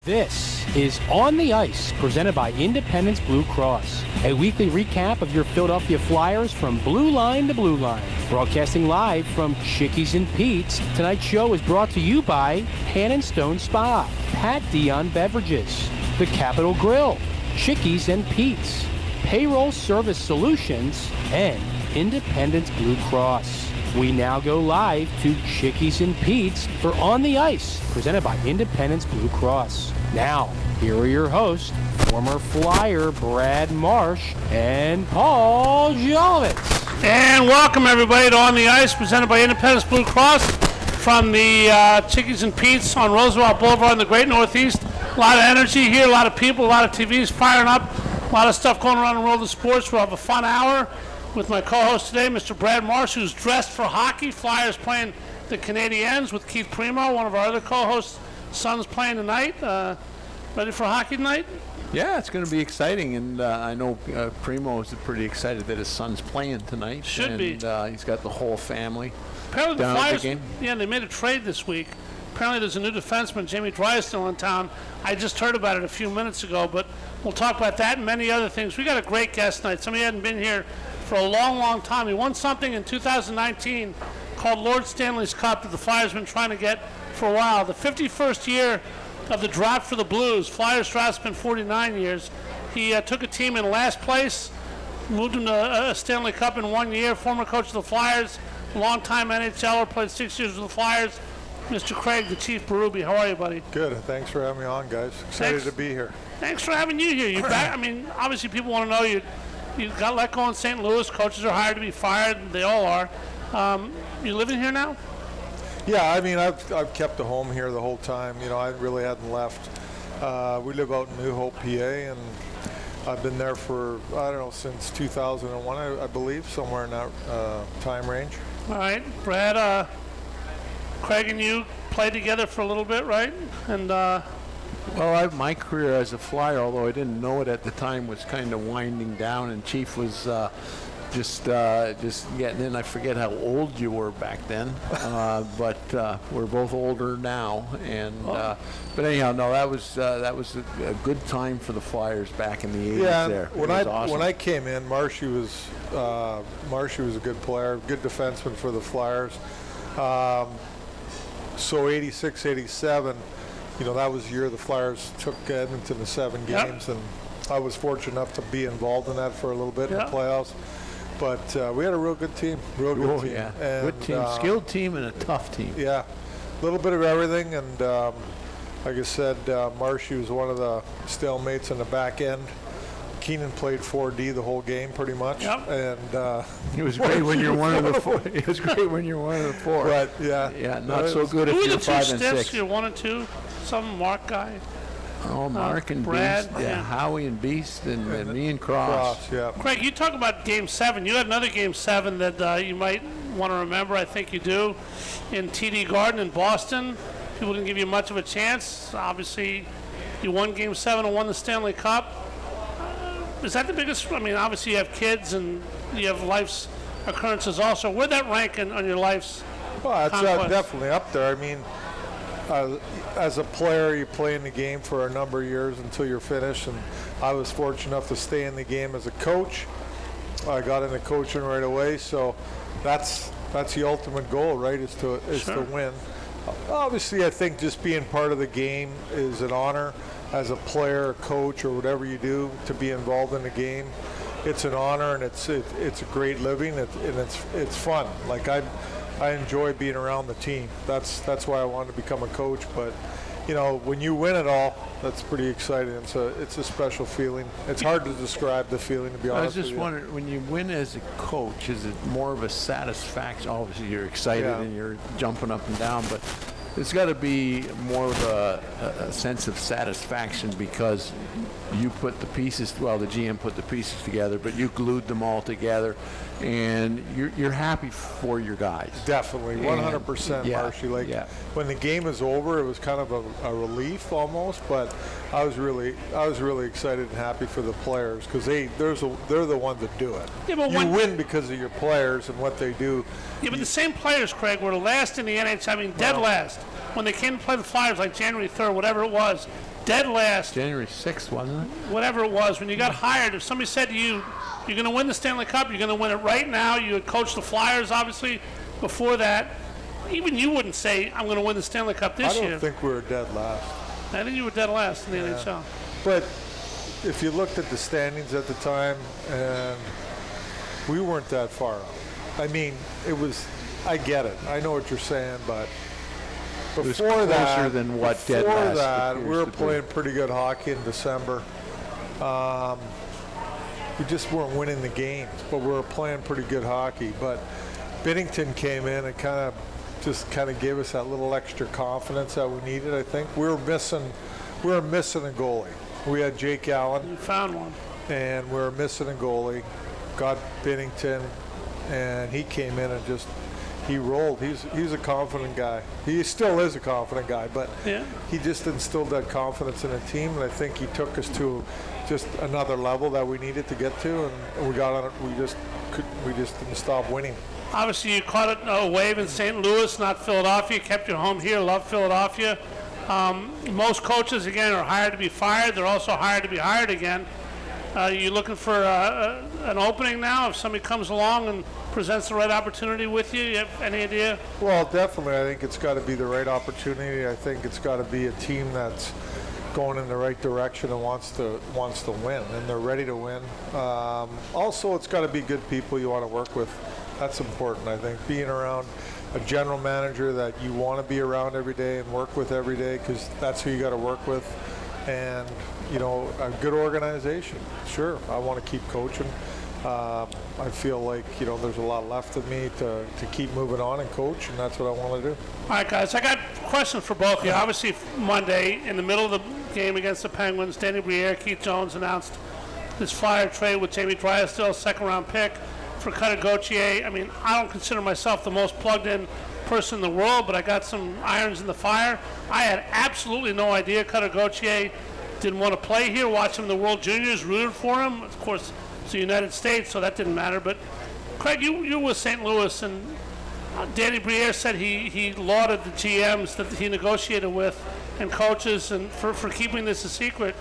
This is On the Ice, presented by Independence Blue Cross. A weekly recap of your Philadelphia Flyers from blue line to blue line. Broadcasting live from Chickies and Pete's, tonight's show is brought to you by Pan & Stone Spa, Pat Dion Beverages, The Capitol Grill, Chickies and Pete's, Payroll Service Solutions, and Independence Blue Cross. We now go live to Chickies and Pete's for On the Ice, presented by Independence Blue Cross. Now, here are your hosts, former Flyer Brad Marsh and Paul Jolovitz. And welcome everybody to On the Ice, presented by Independence Blue Cross from the Chickies and Pete's on Roosevelt Boulevard in the Great Northeast. A lot of energy here, a lot of people, a lot of TVs firing up, a lot of stuff going around the world of sports. We'll have a fun hour with my co-host today, Mr. Brad Marsh, who's dressed for hockey. Flyers playing the Canadiens with Keith Primo, one of our other co-hosts. Suns playing tonight. Ready for hockey tonight? Yeah, it's going to be exciting, and I know Primo is pretty excited that his son's playing tonight. Should be. He's got the whole family. Apparently the down Flyers, at the game. Yeah, they made a trade this week. Apparently there's a new defenseman, Jamie Drysdale, in town. I just heard about it a few minutes ago, but we'll talk about that and many other things. We got a great guest tonight. Somebody hadn't been here for a long, long time. He won something in 2019 called Lord Stanley's Cup that the Flyers have been trying to get for a while. The 51st year of the draft for the Blues. Flyers draft's been 49 years. He took a team in last place, moved them to a Stanley Cup in 1 year. Former coach of the Flyers, longtime NHLer, played 6 years with the Flyers. Mr. Craig, the Chief Berube, how are you, buddy? Good. Thanks for having me on, guys. Excited to be here. Thanks for having you here. You're back. I mean, obviously people want to know you. You got let go in St. Louis. Coaches are hired to be fired. They all are. You living here now? Yeah, I mean, I've kept a home here the whole time. You know, I really hadn't left. We live out in New Hope, PA, and I've been there for, I don't know, since 2001, I believe, somewhere in that time range. All right. Brad, Craig and you played together for a little bit, right? And Well, my career as a Flyer, although I didn't know it at the time, was kind of winding down, and Chief was just getting in. I forget how old you were back then, but we're both older now. And but anyhow, no, that was a good time for the Flyers back in the 80s. Yeah, there. When I came in, Marshy was a good player, good defenseman for the Flyers. So 86, 87. You know, that was the year the Flyers took Edmonton to 7 games, and I was fortunate enough to be involved in that for a little bit in the playoffs. But we had a real good team, team. Yeah, and, good team, skilled team, and a tough team. Yeah, a little bit of everything, and like I said, Marshy was one of the stalemates in the back end. Keenan played 4D the whole game, pretty much, and it was great when you're one of the four. It was great when you're one of the four. But yeah, not so good if you're 5 and 6. You're 1 and 2. Some Mark guy. Oh, Mark and Brad, Beast, Howie and Beast, and me and Cross. Yeah. Craig, you talk about Game 7. You had another Game 7 that you might want to remember. I think you do, in TD Garden in Boston. People didn't give you much of a chance. Obviously, you won Game 7 and won the Stanley Cup. Is that the biggest? I mean, obviously you have kids and you have life's occurrences also. Where'd that rank on your life's Well, it's conquest? definitely up there. I mean, as a player, you play in the game for a number of years until you're finished, and I was fortunate enough to stay in the game as a coach. I got into coaching right away, so that's the ultimate goal, right? Is to win. Obviously, I think just being part of the game is an honor. As a player, a coach, or whatever you do, to be involved in the game, it's an honor, and it's a great living, and it's fun. Like I enjoy being around the team. That's why I wanted to become a coach. But you know, when you win it all, that's pretty exciting. It's a special feeling. It's hard to describe the feeling, to be honest. I was just wondering, when you win as a coach, is it more of a satisfaction? Obviously, you're excited and you're jumping up and down, but it's got to be more of a sense of satisfaction because you put the pieces, well, the GM put the pieces together, but you glued them all together, and you're happy for your guys. Definitely, 100%, Marshy. When the game is over, it was kind of a relief almost, but I was really excited and happy for the players because they're the ones that do it. Yeah, but you win because of your players and what they do. Yeah, but the same players, Craig, were last in the NHL. I mean, dead last. When they came to play the Flyers, like January 3rd, whatever it was, dead last, January 6th, wasn't it? whatever it was, when you got hired, if somebody said to you, you're going to win the Stanley Cup, you're going to win it right now, you had coached the Flyers, obviously, before that, even you wouldn't say, I'm going to win the Stanley Cup this year. I don't think we were dead last. I think you were dead last in the NHL. But if you looked at the standings at the time, and we weren't that far out. I mean, it was, I get it. I know what you're saying, but It was before closer that, than what dead last we appears were to be. playing pretty good hockey in December. We just weren't winning the games, but we were playing pretty good hockey. But Binnington came in and kind of gave us that little extra confidence that we needed. I think we were missing a goalie. We had Jake Allen. You found one. And we were missing a goalie. Got Binnington, and he came in and he rolled. He's a confident guy. He still is a confident guy, but he just instilled that confidence in the team, and I think he took us to just another level that we needed to get to, and we got on it. We just didn't stop winning. Obviously, you caught a wave in St. Louis, not Philadelphia. Kept your home here. Love Philadelphia. Most coaches, again, are hired to be fired. They're also hired to be hired again. You looking for an opening now? If somebody comes along and presents the right opportunity with you, you have any idea? Well, definitely. I think it's got to be the right opportunity. I think it's got to be a team that's going in the right direction and wants to win, and they're ready to win. Also, it's got to be good people you want to work with. That's important, I think. Being around a general manager that you want to be around every day and work with every day, because that's who you got to work with. And, a good organization. Sure, I want to keep coaching. I feel like, there's a lot left of me to keep moving on and coach, and that's what I want to do. All right, guys, I got a question for both of you. Obviously, Monday, in the middle of the game against the Penguins, Danny Briere, Keith Jones announced this Flyer trade with Jamie Drysdale, second-round pick for Cutter Gauthier. I mean, I don't consider myself the most plugged-in person in the world, but I got some irons in the fire. I had absolutely no idea Cutter Gauthier didn't want to play here. Watched him in the World Juniors, rooted for him. Of course, it's the United States, so that didn't matter. But, Craig, you were with St. Louis, and Danny Briere said he lauded the GMs that he negotiated with and coaches and for keeping this a secret.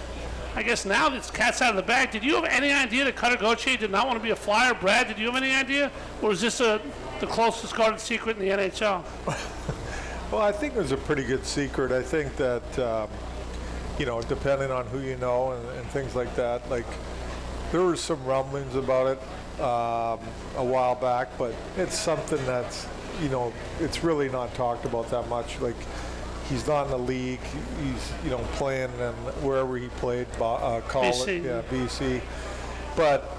I guess now that cat's out of the bag, did you have any idea that Cutter Gauthier did not want to be a Flyer? Brad, did you have any idea? Or is this the closest guarded secret in the NHL? Well, I think it was a pretty good secret. I think that, depending on who you know and things like that, like there were some rumblings about it a while back, but it's something that's, it's really not talked about that much. Like, he's not in the league. He's, playing and wherever he played, college, BC. BC. But,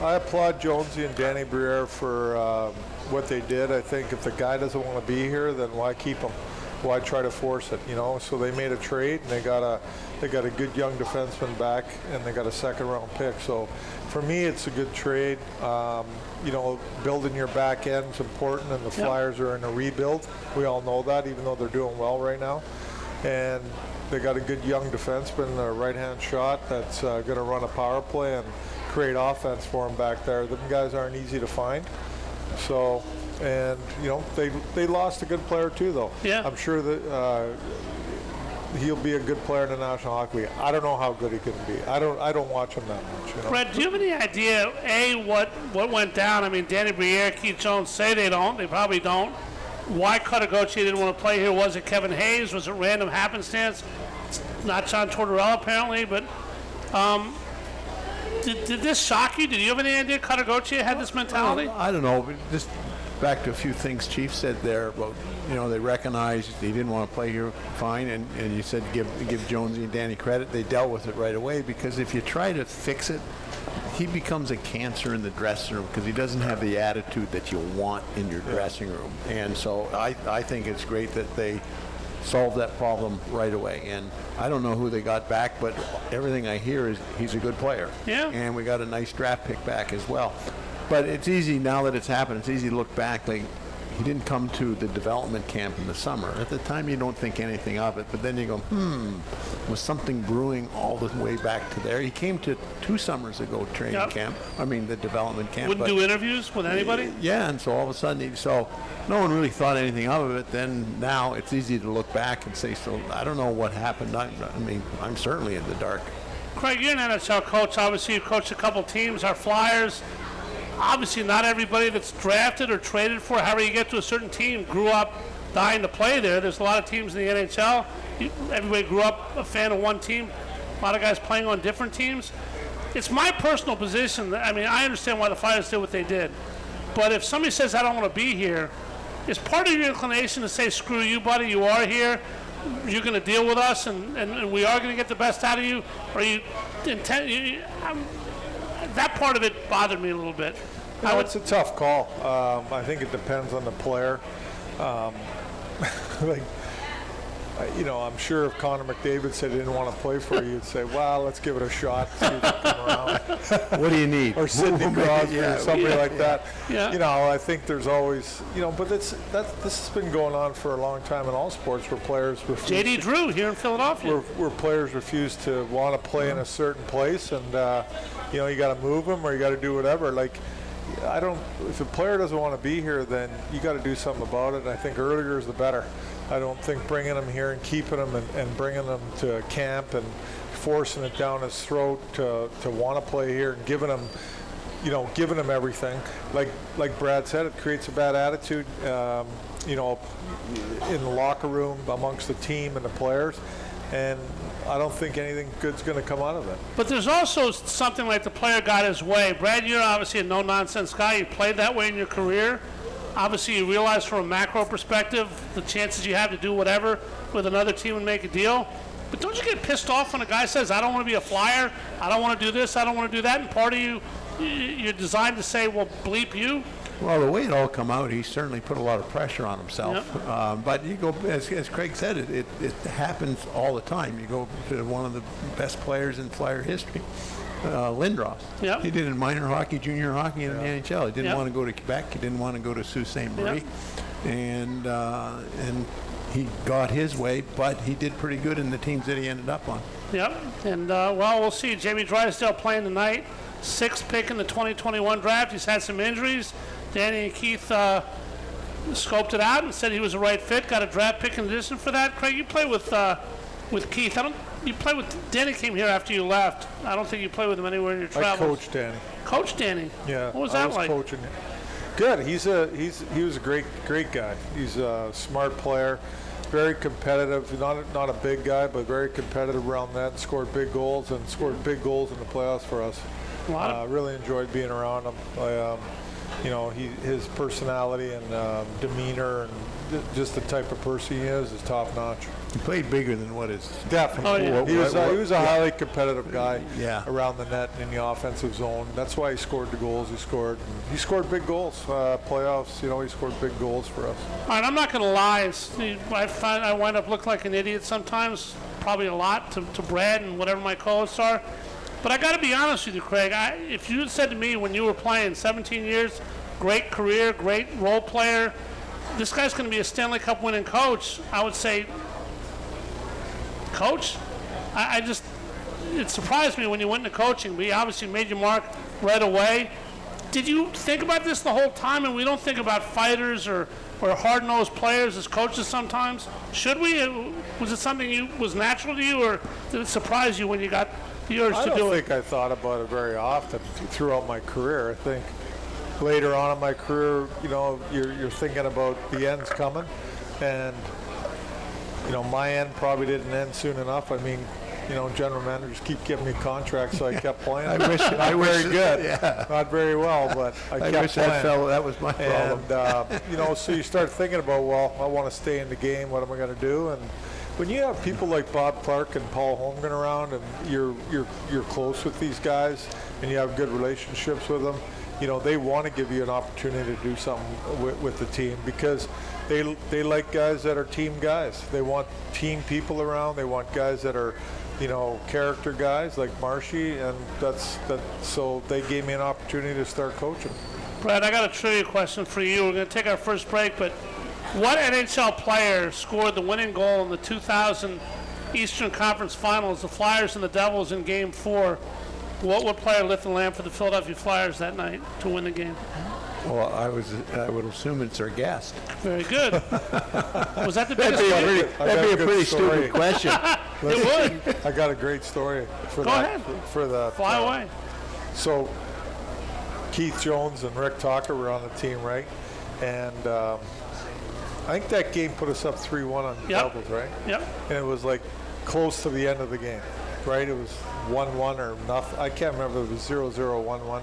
I applaud Jonesy and Danny Briere for what they did. I think if the guy doesn't want to be here, then why keep him? Why try to force it? So they made a trade, and they got a good young defenseman back, and they got a second-round pick. So for me, it's a good trade. Building your back end is important, and the Flyers are in a rebuild. We all know that, even though they're doing well right now. And they got a good young defenseman, a right-hand shot that's going to run a power play and create offense for them back there. Them guys aren't easy to find. So, and they lost a good player too, though. Yeah. I'm sure that he'll be a good player in the National Hockey League. I don't know how good he can be. I don't watch him that much. Brett, do you have any idea, what went down? I mean, Danny Briere, Keith Jones say they don't. They probably don't. Why Cutter Gauthier didn't want to play here? Was it Kevin Hayes? Was it random happenstance? It's not John Tortorella, apparently, but did this shock you? Did you have any idea Cutter Gauthier had this mentality? I don't know, but just back to a few things Chief said there about, they recognized he didn't want to play here, fine, and you said give Jonesy and Danny credit. They dealt with it right away, because if you try to fix it, he becomes a cancer in the dressing room because he doesn't have the attitude that you want in your dressing room. And so I think it's great that they solved that problem right away. And I don't know who they got back, but everything I hear is he's a good player. Yeah. And we got a nice draft pick back as well. But it's easy now that it's happened. It's easy to look back. Like, he didn't come to the development camp in the summer. At the time, you don't think anything of it, but then you go, was something brewing all the way back to there? He came to 2 summers ago training camp. I mean, the development camp. Wouldn't do interviews with anybody? Yeah, and so all of a sudden, so no one really thought anything of it. Then now it's easy to look back and say, so I don't know what happened. I mean, I'm certainly in the dark. Craig, you're an NHL coach. Obviously, you've coached a couple teams. Our Flyers, obviously not everybody that's drafted or traded for, however you get to a certain team, grew up dying to play there. There's a lot of teams in the NHL. Everybody grew up a fan of one team. A lot of guys playing on different teams. It's my personal position. I mean, I understand why the Flyers did what they did. But if somebody says, I don't want to be here, is part of your inclination to say, screw you, buddy, you are here, you're going to deal with us, and we are going to get the best out of you? Or you intend? That part of it bothered me a little bit. No, it's a tough call. I think it depends on the player. I'm sure if Connor McDavid said he didn't want to play for you, you'd say, well, let's give it a shot, see if he come around. What do you need? Or Sidney Crosby or somebody like that. Yeah. I think there's always, but this has been going on for a long time in all sports where players refuse. J.D. Drew here in Philadelphia. Where players refuse to want to play in a certain place, and, you got to move them or you got to do whatever. Like, if a player doesn't want to be here, then you got to do something about it. And I think earlier is the better. I don't think bringing him here and keeping him and bringing him to camp and forcing it down his throat to want to play here and giving him everything. Like Brad said, it creates a bad attitude, in the locker room amongst the team and the players. And I don't think anything good's going to come out of it. But there's also something like the player got his way. Brad, you're obviously a no-nonsense guy. You played that way in your career. Obviously, you realize from a macro perspective the chances you have to do whatever with another team and make a deal. But don't you get pissed off when a guy says, I don't want to be a Flyer, I don't want to do this, I don't want to do that, and part of you're designed to say, well, bleep you? Well, the way it all come out, he certainly put a lot of pressure on himself. Yep. But you go, as Craig said, it happens all the time. You go to one of the best players in Flyer history, Lindros. Yep. He did in minor hockey, junior hockey, and the NHL. He didn't Yep. want to go to Quebec. He didn't want to go to Sault Ste. Marie. Yep. And he got his way, but he did pretty good in the teams that he ended up on. Yep. And, we'll see. Jamie Drysdale playing tonight. 6th pick in the 2021 draft. He's had some injuries. Danny and Keith scoped it out and said he was the right fit. Got a draft pick in addition for that. Craig, you play with Keith. You play with Danny. Came here after you left. I don't think you play with him anywhere in your travels. I coached Danny. Coach Danny. Yeah. What was that like? Coaching. Good. He was a great guy. He's a smart player, very competitive. Not a big guy, but very competitive around that. Scored big goals in the playoffs for us. Really enjoyed being around him. His personality and demeanor and just the type of person he is top notch. He played bigger than what is. Definitely. Oh, yeah. He was a highly competitive guy around the net and in the offensive zone. That's why he scored the goals he scored. He scored big goals. Playoffs, he scored big goals for us. All right, I'm not going to lie. I wind up looking like an idiot sometimes, probably a lot to Brad and whatever my co-hosts are. But I got to be honest with you, Craig. If you had said to me when you were playing 17 years, great career, great role player, this guy's going to be a Stanley Cup winning coach, I would say, coach? It surprised me when you went into coaching, but you obviously made your mark right away. Did you think about this the whole time? And we don't think about fighters or hard-nosed players as coaches sometimes. Should we? Was it something was natural to you, or did it surprise you when you got the urge to do it? I don't think I thought about it very often throughout my career. I think later on in my career, you're thinking about the end's coming, and my end probably didn't end soon enough. I mean, general managers keep giving me contracts, so I kept playing. I wish very good. Yeah. Not very well, but I kept wish playing. that was my problem. And so you start thinking about, well, I want to stay in the game. What am I going to do? And when you have people like Bob Clark and Paul Holmgren around, and you're close with these guys, and you have good relationships with them, they want to give you an opportunity to do something with the team, because they like guys that are team guys. They want team people around. They want guys that are, character guys like Marshy, and so they gave me an opportunity to start coaching. Brad, I got a trivia question for you. We're going to take our first break, but what NHL player scored the winning goal in the 2000 Eastern Conference Finals, the Flyers and the Devils in Game 4? What player lit the lamp for the Philadelphia Flyers that night to win the game? Well, I would assume it's our guest. Very good. Was that the biggest That'd be a pretty stupid question. It would. I got a great story for Go that. ahead. For that. Fly away. So Keith Jones and Rick Talker were on the team, right? And I think that game put us up 3-1 on the Devils, right? Yep. And it was like close to the end of the game, right? It was 1-1 or nothing. I can't remember. It was 0-0, 1-1.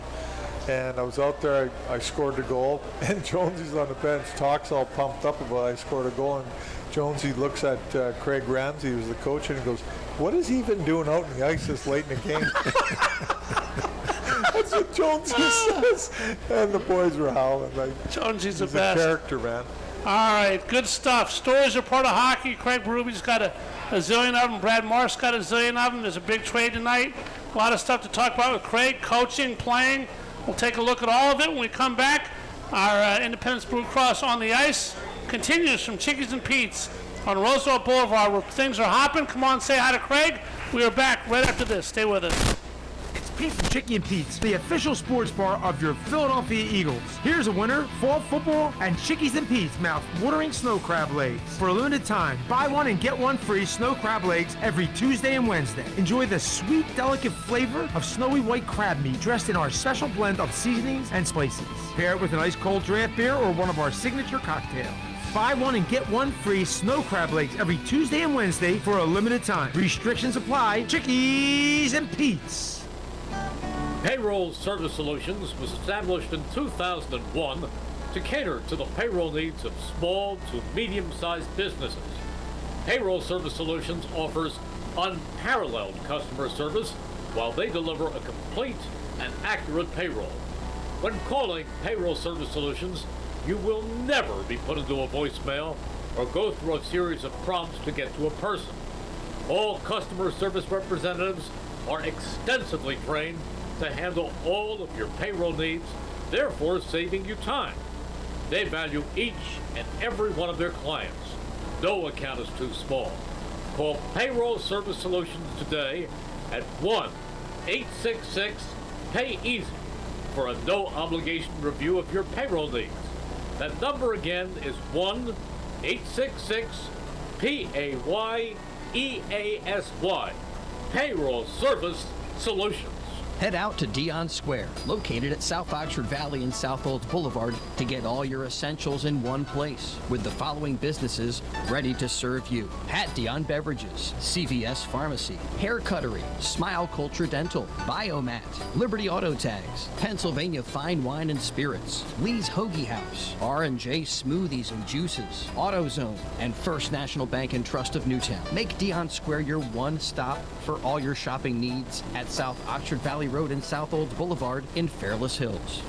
And I was out there. I scored the goal. And Jonesy's on the bench. Talks all pumped up about I scored a goal. And Jonesy looks at Craig Ramsey, who's the coach, and he goes, "What is he even doing out in the ice this late in the game?" That's what Jonesy says. And the boys were howling. Like, Jonesy's the he's best. a character, man. All right, good stuff. Stories are part of hockey. Craig Berube's got a zillion of them. Brad Marsh got a zillion of them. There's a big trade tonight. A lot of stuff to talk about with Craig, coaching, playing. We'll take a look at all of it when we come back. Our Independence Blue Cross on the ice continues from Chickies and Pete's on Roosevelt Boulevard where things are hopping. Come on, say hi to Craig. We are back right after this. Stay with us. It's Pete from Chicky and Pete's, the official sports bar of your Philadelphia Eagles. Here's a winner, fall football, and Chickies and Pete's mouth-watering snow crab legs. For a limited time, buy one and get one free snow crab legs every Tuesday and Wednesday. Enjoy the sweet, delicate flavor of snowy white crab meat dressed in our special blend of seasonings and spices. Pair it with an ice-cold draft beer or one of our signature cocktails. Buy one and get one free snow crab legs every Tuesday and Wednesday for a limited time. Restrictions apply. Chickies and Pete's. Payroll Service Solutions was established in 2001 to cater to the payroll needs of small to medium-sized businesses. Payroll Service Solutions offers unparalleled customer service while they deliver a complete and accurate payroll. When calling Payroll Service Solutions, you will never be put into a voicemail or go through a series of prompts to get to a person. All customer service representatives are extensively trained to handle all of your payroll needs, therefore saving you time. They value each and every one of their clients. No account is too small. Call Payroll Service Solutions today at 1-866-PAY-EASY for a no-obligation review of your payroll needs. That number again is 1-866-PAYEASY. Payroll Service Solutions. Head out to Dion Square, located at South Oxford Valley and South Olds Boulevard, to get all your essentials in one place, with the following businesses ready to serve you: Pat Dion Beverages, CVS Pharmacy, Hair Cuttery, Smile Culture Dental, Biomat, Liberty Auto Tags, Pennsylvania Fine Wine and Spirits, Lee's Hoagie House, R&J Smoothies and Juices, AutoZone, and First National Bank and Trust of Newtown. Make Dion Square your one stop for all your shopping needs at South Oxford Valley Road and South Olds Boulevard in Fairless Hills.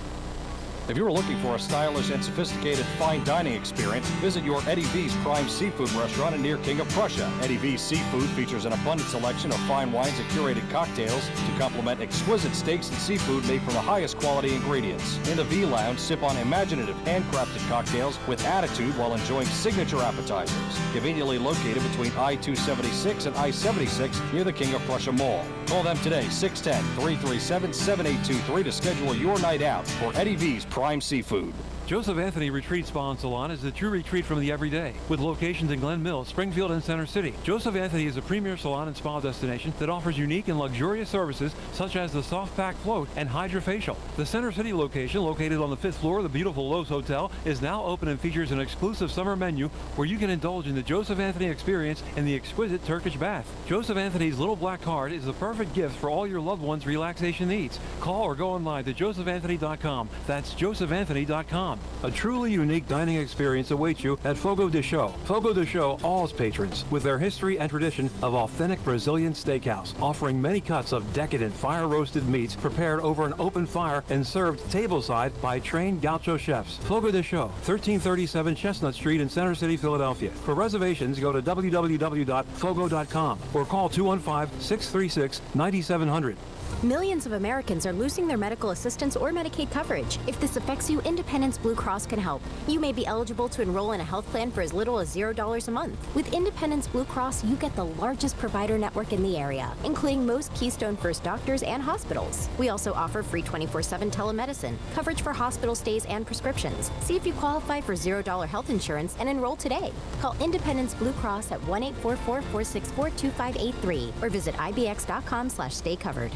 If you're looking for a stylish and sophisticated fine dining experience, visit your Eddie V's Prime Seafood restaurant near King of Prussia. Eddie V's Seafood features an abundant selection of fine wines and curated cocktails to complement exquisite steaks and seafood made from the highest quality ingredients. In the V Lounge, sip on imaginative handcrafted cocktails with attitude while enjoying signature appetizers. Conveniently located between I-276 and I-76 near the King of Prussia Mall. Call them today, 610-337-7823 to schedule your night out for Eddie V's Prime Seafood. Joseph Anthony Retreat Spa and Salon is the true retreat from the everyday, with locations in Glen Mills, Springfield, and Center City. Joseph Anthony is a premier salon and spa destination that offers unique and luxurious services such as the soft pack float and hydrofacial. The Center City location, located on the 5th floor of the beautiful Lowe's Hotel, is now open and features an exclusive summer menu where you can indulge in the Joseph Anthony experience and the exquisite Turkish bath. Joseph Anthony's little black card is the perfect gift for all your loved ones' relaxation needs. Call or go online to josephanthony.com. That's josephanthony.com. A truly unique dining experience awaits you at Fogo de Chão. Fogo de Chão awes patrons with their history and tradition of authentic Brazilian steakhouse, offering many cuts of decadent fire-roasted meats prepared over an open fire and served tableside by trained gaucho chefs. Fogo de Chão, 1337 Chestnut Street in Center City, Philadelphia. For reservations, go to www.fogo.com or call 215-636-9700. Millions of Americans are losing their medical assistance or Medicaid coverage. If this affects you, Independence Blue Cross can help. You may be eligible to enroll in a health plan for as little as $0 a month. With Independence Blue Cross, you get the largest provider network in the area, including most Keystone First doctors and hospitals. We also offer free 24/7 telemedicine, coverage for hospital stays and prescriptions. See if you qualify for $0 health insurance and enroll today. Call Independence Blue Cross at 1-844-464-2583 or visit ibx.com/staycovered.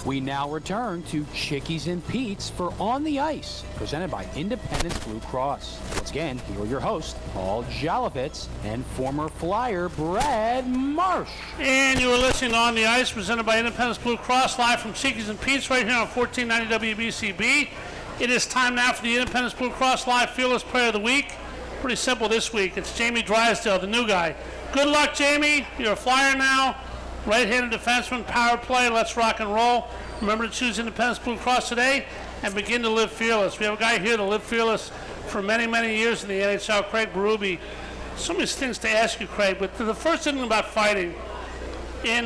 We now return to Chickies and Pete's for On the Ice, presented by Independence Blue Cross. Once again, here are your hosts, Paul Jolovitz and former Flyer Brad Marsh. And you are listening to On the Ice, presented by Independence Blue Cross, live from Chickies and Pete's right here on 1490 WBCB. It is time now for the Independence Blue Cross Live Fearless Player of the Week. Pretty simple this week. It's Jamie Drysdale, the new guy. Good luck, Jamie. You're a Flyer now. Right-handed defenseman, power play. Let's rock and roll. Remember to choose Independence Blue Cross today and begin to live fearless. We have a guy here to live fearless for many, many years in the NHL, Craig Berube. So many things to ask you, Craig, but the first thing about fighting, I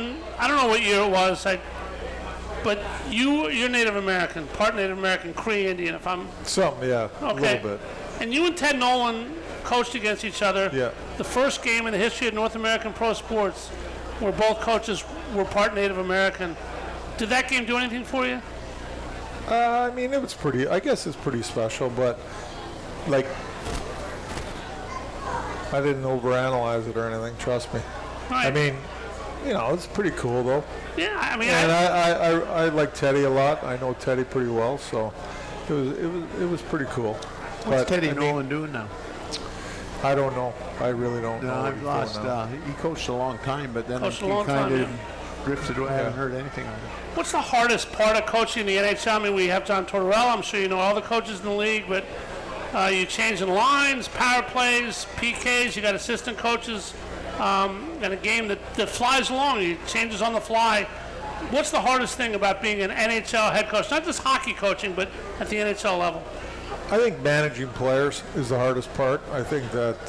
don't know what year it was, but you're Native American, part Native American, Cree Indian, if I'm... Something, yeah, okay. A little bit. And you and Ted Nolan coached against each other. Yeah. The first game in the history of North American pro sports where both coaches were part Native American. Did that game do anything for you? I mean, it was I guess it's pretty special, but, like, I didn't overanalyze it or anything, trust me. Right. I mean, it's pretty cool, though. Yeah, I mean... And I like Teddy a lot. I know Teddy pretty well, so it was pretty cool. What's Teddy Nolan doing now? I don't know. I really don't know. I've lost. He coached a long time, but then he kind of drifted away. I haven't heard anything of it. What's the hardest part of coaching in the NHL? I mean, we have John Tortorella. I'm sure you know all the coaches in the league, but you're changing lines, power plays, PKs. You got assistant coaches, and a game that flies along. It changes on the fly. What's the hardest thing about being an NHL head coach? Not just hockey coaching, but at the NHL level. I think managing players is the hardest part. I think that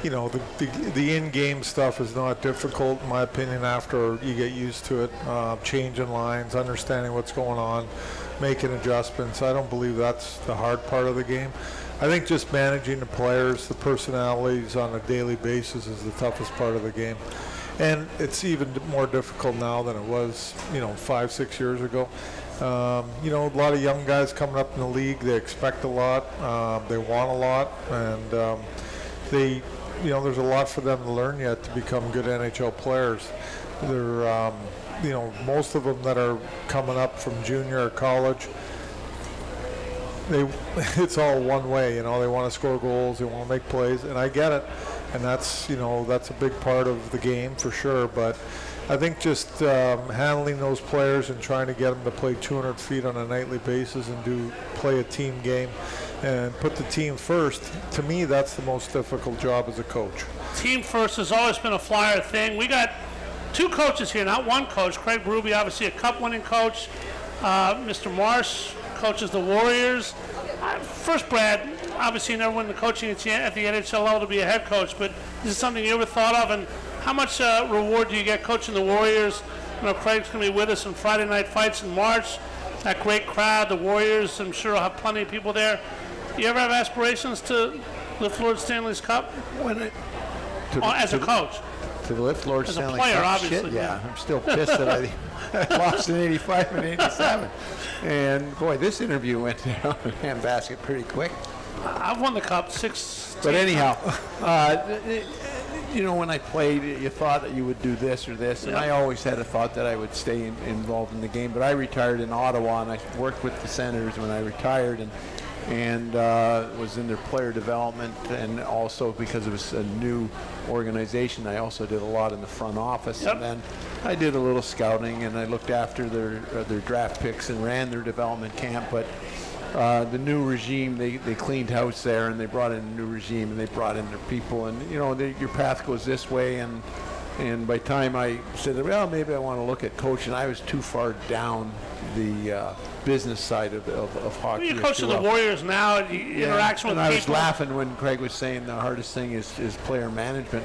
the in-game stuff is not difficult, in my opinion, after you get used to it. Changing lines, understanding what's going on, making adjustments. I don't believe that's the hard part of the game. I think just managing the players, the personalities on a daily basis is the toughest part of the game. And it's even more difficult now than it was, 5-6 years ago. A lot of young guys coming up in the league, they expect a lot, they want a lot, and there's a lot for them to learn yet to become good NHL players. They're, most of them that are coming up from junior or college, it's all one way, they want to score goals, they want to make plays, and I get it, and that's a big part of the game for sure, but I think just handling those players and trying to get them to play 200 feet on a nightly basis and play a team game and put the team first, to me, that's the most difficult job as a coach. Team first has always been a Flyer thing. We got two coaches here, not one coach. Craig Berube, obviously a cup-winning coach. Mr. Marsh coaches the Warriors. First, Brad, obviously you never went into coaching at the NHL level to be a head coach, but is this something you ever thought of? And how much reward do you get coaching the Warriors? Craig's going to be with us in Friday Night Fights in March. That great crowd, the Warriors, I'm sure will have plenty of people there. You ever have aspirations to lift Lord Stanley's Cup? As a coach? To lift Lord Stanley's Cup? As a player, obviously. Shit, yeah. I'm still pissed that I lost in 85 and 87. And, boy, this interview went down the handbasket pretty quick. I've won the Cup 6 But anyhow, when I played, you thought that you would do this or this, and I always had a thought that I would stay involved in the game. But I retired in Ottawa, and I worked with the Senators when I retired, and was in their player development, and also because it was a new organization, I also did a lot in the front office. Yep. And then I did a little scouting, and I looked after their draft picks and ran their development camp. But the new regime, they cleaned house there, and they brought in a new regime, and they brought in their people, and your path goes this way, and by the time I said, well, maybe I want to look at coaching, I was too far down the business side of hockey. You're coaching the Warriors now, interaction with people. I was laughing when Craig was saying the hardest thing is player management.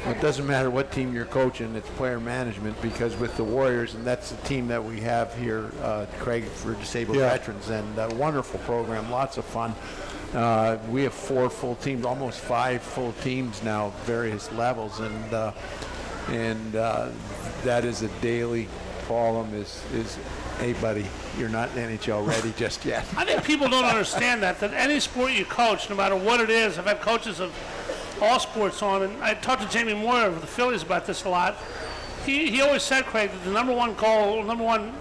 It doesn't matter what team you're coaching, it's player management, because with the Warriors, and that's the team that we have here, Craig, for disabled veterans, and a wonderful program, lots of fun. We have 4 full teams, almost 5 full teams now, various levels, and that is a daily problem is, hey, buddy, you're not NHL ready just yet. I think people don't understand that any sport you coach, no matter what it is, I've had coaches of all sports on, and I talked to Jamie Moyer of the Phillies about this a lot. He always said, Craig, that the number one goal, number one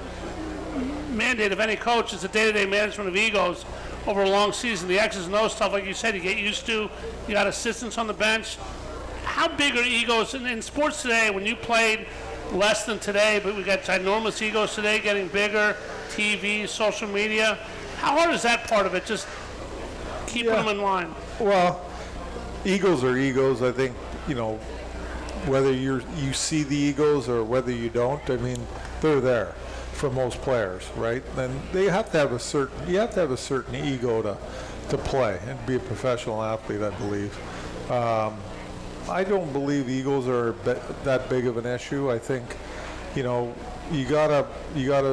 mandate of any coach is the day-to-day management of egos over a long season. The X's and O's stuff, like you said, you get used to. You got assistants on the bench. How big are egos in sports today when you played less than today, but we got ginormous egos today getting bigger, TV, social media? How hard is that part of it, just keeping them in line? Well, egos are egos. I think, whether you see the egos or whether you don't, I mean, they're there for most players, right? And they have to have a certain ego to play and be a professional athlete, I believe. I don't believe egos are that big of an issue. I think, you gotta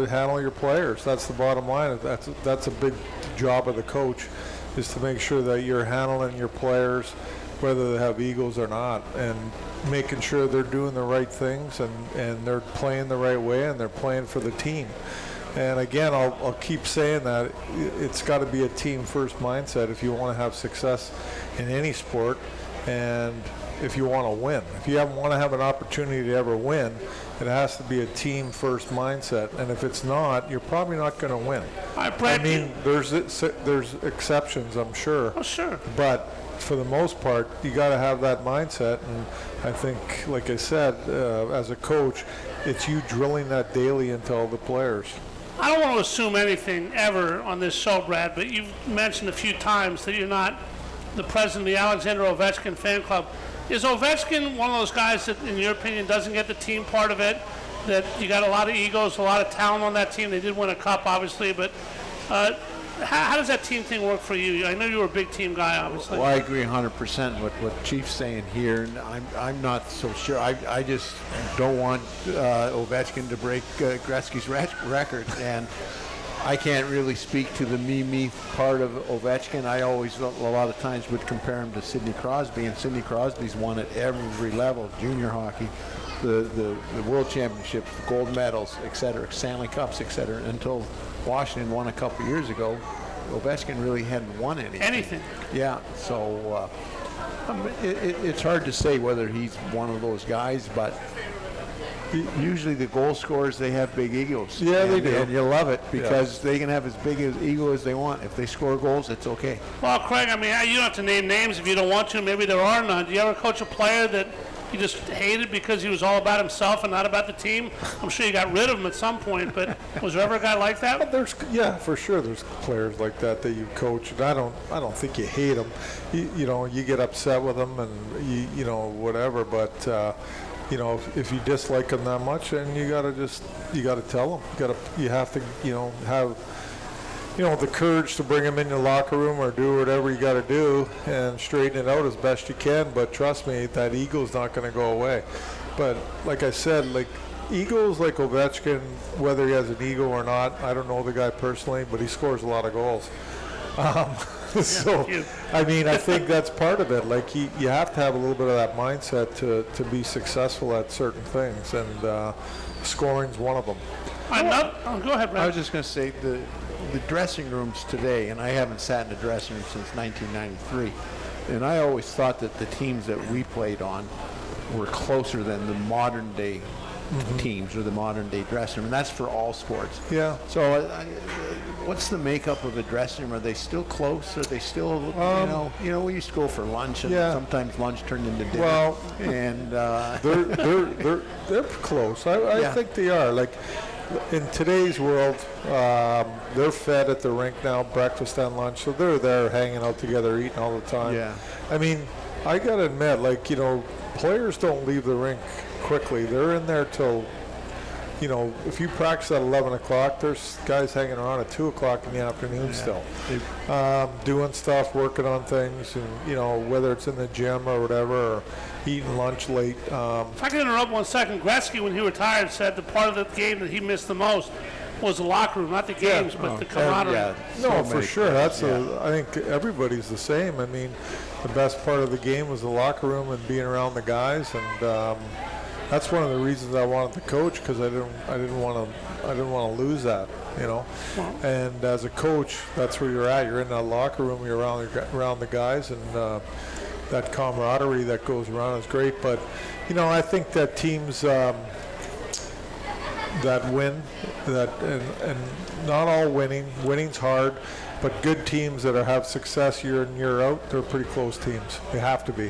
handle your players. That's the bottom line. That's a big job of the coach, is to make sure that you're handling your players, whether they have egos or not, and making sure they're doing the right things and they're playing the right way and they're playing for the team. And again, I'll keep saying that it's got to be a team first mindset if you want to have success in any sport, and if you want to win. If you want to have an opportunity to ever win, it has to be a team first mindset. And if it's not, you're probably not going to win. I mean, there's exceptions, I'm sure. Oh, sure. But for the most part, you got to have that mindset. And I think, like I said, as a coach, it's you drilling that daily into all the players. I don't want to assume anything ever on this show, Brad, but you've mentioned a few times that you're not the president of the Alexander Ovechkin fan club. Is Ovechkin one of those guys that, in your opinion, doesn't get the team part of it? That you got a lot of egos, a lot of talent on that team. They did win a cup, obviously, but how does that team thing work for you? I know you were a big team guy, obviously. Well, I agree 100% with what Chief's saying here, and I'm not so sure. I just don't want Ovechkin to break Gretzky's record, and I can't really speak to the me part of Ovechkin. I always, a lot of times, would compare him to Sidney Crosby, and Sidney Crosby's won at every level: junior hockey, the World Championships, the gold medals, etc., Stanley Cups, etc. Until Washington won a couple years ago, Ovechkin really hadn't won anything. Yeah, so it's hard to say whether he's one of those guys, but usually the goal scorers, they have big egos. Yeah, they do. And you love it because they can have as big an ego as they want. If they score goals, it's okay. Well, Craig, I mean, you don't have to name names if you don't want to. Maybe there are none. Do you ever coach a player that you just hated because he was all about himself and not about the team? I'm sure you got rid of him at some point, but was there ever a guy like that? Yeah, for sure. There's players like that you coach, and I don't think you hate them. You get upset with them, and whatever. But if you dislike them that much, then you gotta tell them. You have to have the courage to bring them in your locker room or do whatever you got to do and straighten it out as best you can. But trust me, that ego's not going to go away. But like I said, like egos like Ovechkin, whether he has an ego or not, I don't know the guy personally, but he scores a lot of goals. So, I mean, I think that's part of it. Like, you have to have a little bit of that mindset to be successful at certain things, and scoring's one of them. Go ahead, Brad. I was just going to say the dressing rooms today, and I haven't sat in a dressing room since 1993, and I always thought that the teams that we played on were closer than the modern day teams or the modern day dressing room, and that's for all sports. Yeah. So what's the makeup of a dressing room? Are they still close? Are they still, we used to go for lunch, and sometimes lunch turned into dinner. Well, and they're close. I think they are. Like, in today's world, they're fed at the rink now, breakfast and lunch, so they're there hanging out together, eating all the time. Yeah. I mean, I gotta admit, players don't leave the rink quickly. They're in there till if you practice at 11 o'clock, there's guys hanging around at 2 o'clock in the afternoon still, doing stuff, working on things, and, whether it's in the gym or whatever, or eating lunch late. If I can interrupt 1 second, Gretzky, when he retired, said the part of the game that he missed the most was the locker room, not the games, but the camaraderie. No, for sure. I think everybody's the same. I mean, the best part of the game was the locker room and being around the guys, and that's one of the reasons I wanted to coach, because I didn't want to lose that, And as a coach, that's where you're at. You're in that locker room. You're around the guys, and that camaraderie that goes around is great. But I think that teams that win, and not all winning's hard, but good teams that have success year in, year out, they're pretty close teams. They have to be.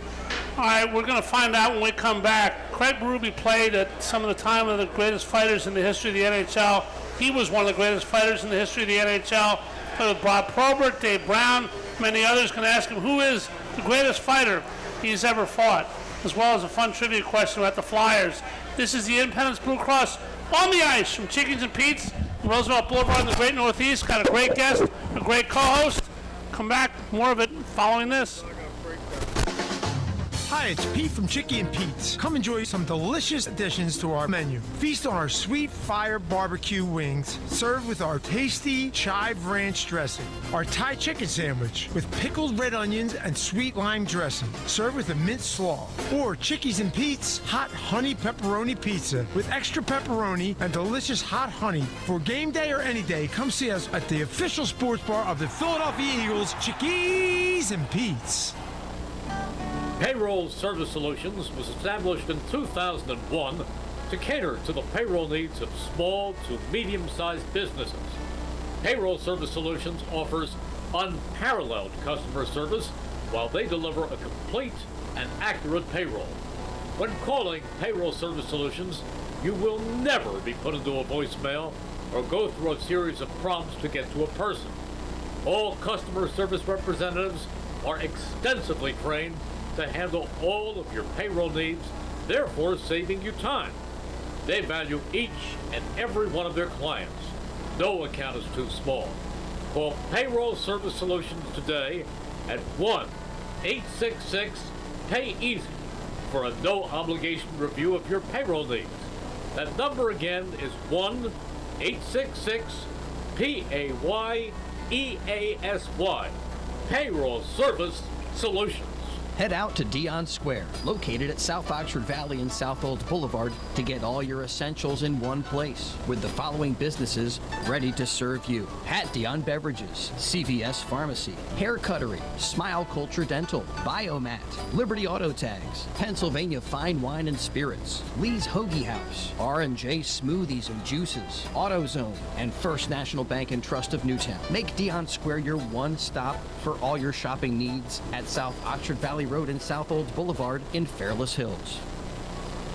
All right, we're going to find out when we come back. Craig Berube played at some of the time of the greatest fighters in the history of the NHL. He was one of the greatest fighters in the history of the NHL. Played with Bob Probert, Dave Brown, many others. Can ask him who is the greatest fighter he's ever fought, as well as a fun trivia question about the Flyers. This is the Independence Blue Cross on the ice from Chickies and Pete's, Roosevelt Boulevard in the Great Northeast. Got a great guest, a great co-host. Come back, more of it following this. Hi, it's Pete from Chickie and Pete's. Come enjoy some delicious additions to our menu. Feast on our sweet fire barbecue wings, served with our tasty chive ranch dressing. Our Thai chicken sandwich with pickled red onions and sweet lime dressing, served with a minced slaw. Or Chickies and Pete's hot honey pepperoni pizza with extra pepperoni and delicious hot honey. For game day or any day, come see us at the official sports bar of the Philadelphia Eagles, Chickies and Pete's. Payroll Service Solutions was established in 2001 to cater to the payroll needs of small to medium-sized businesses. Payroll Service Solutions offers unparalleled customer service while they deliver a complete and accurate payroll. When calling Payroll Service Solutions, you will never be put into a voicemail or go through a series of prompts to get to a person. All customer service representatives are extensively trained to handle all of your payroll needs, therefore saving you time. They value each and every one of their clients. No account is too small. Call Payroll Service Solutions today at 1-866-PAY-EASY for a no-obligation review of your payroll needs. That number again is 1-866-PAYEASY. Payroll Service Solutions. Head out to Dion Square, located at South Oxford Valley and South Old Boulevard, to get all your essentials in one place, with the following businesses ready to serve you: Pat Dion Beverages, CVS Pharmacy, Hair Cuttery, Smile Culture Dental, Biomat, Liberty Auto Tags, Pennsylvania Fine Wine and Spirits, Lee's Hoagie House, R&J Smoothies and Juices, AutoZone, and First National Bank and Trust of Newtown. Make Dion Square your one stop for all your shopping needs at South Oxford Valley Road and South Old Boulevard in Fairless Hills.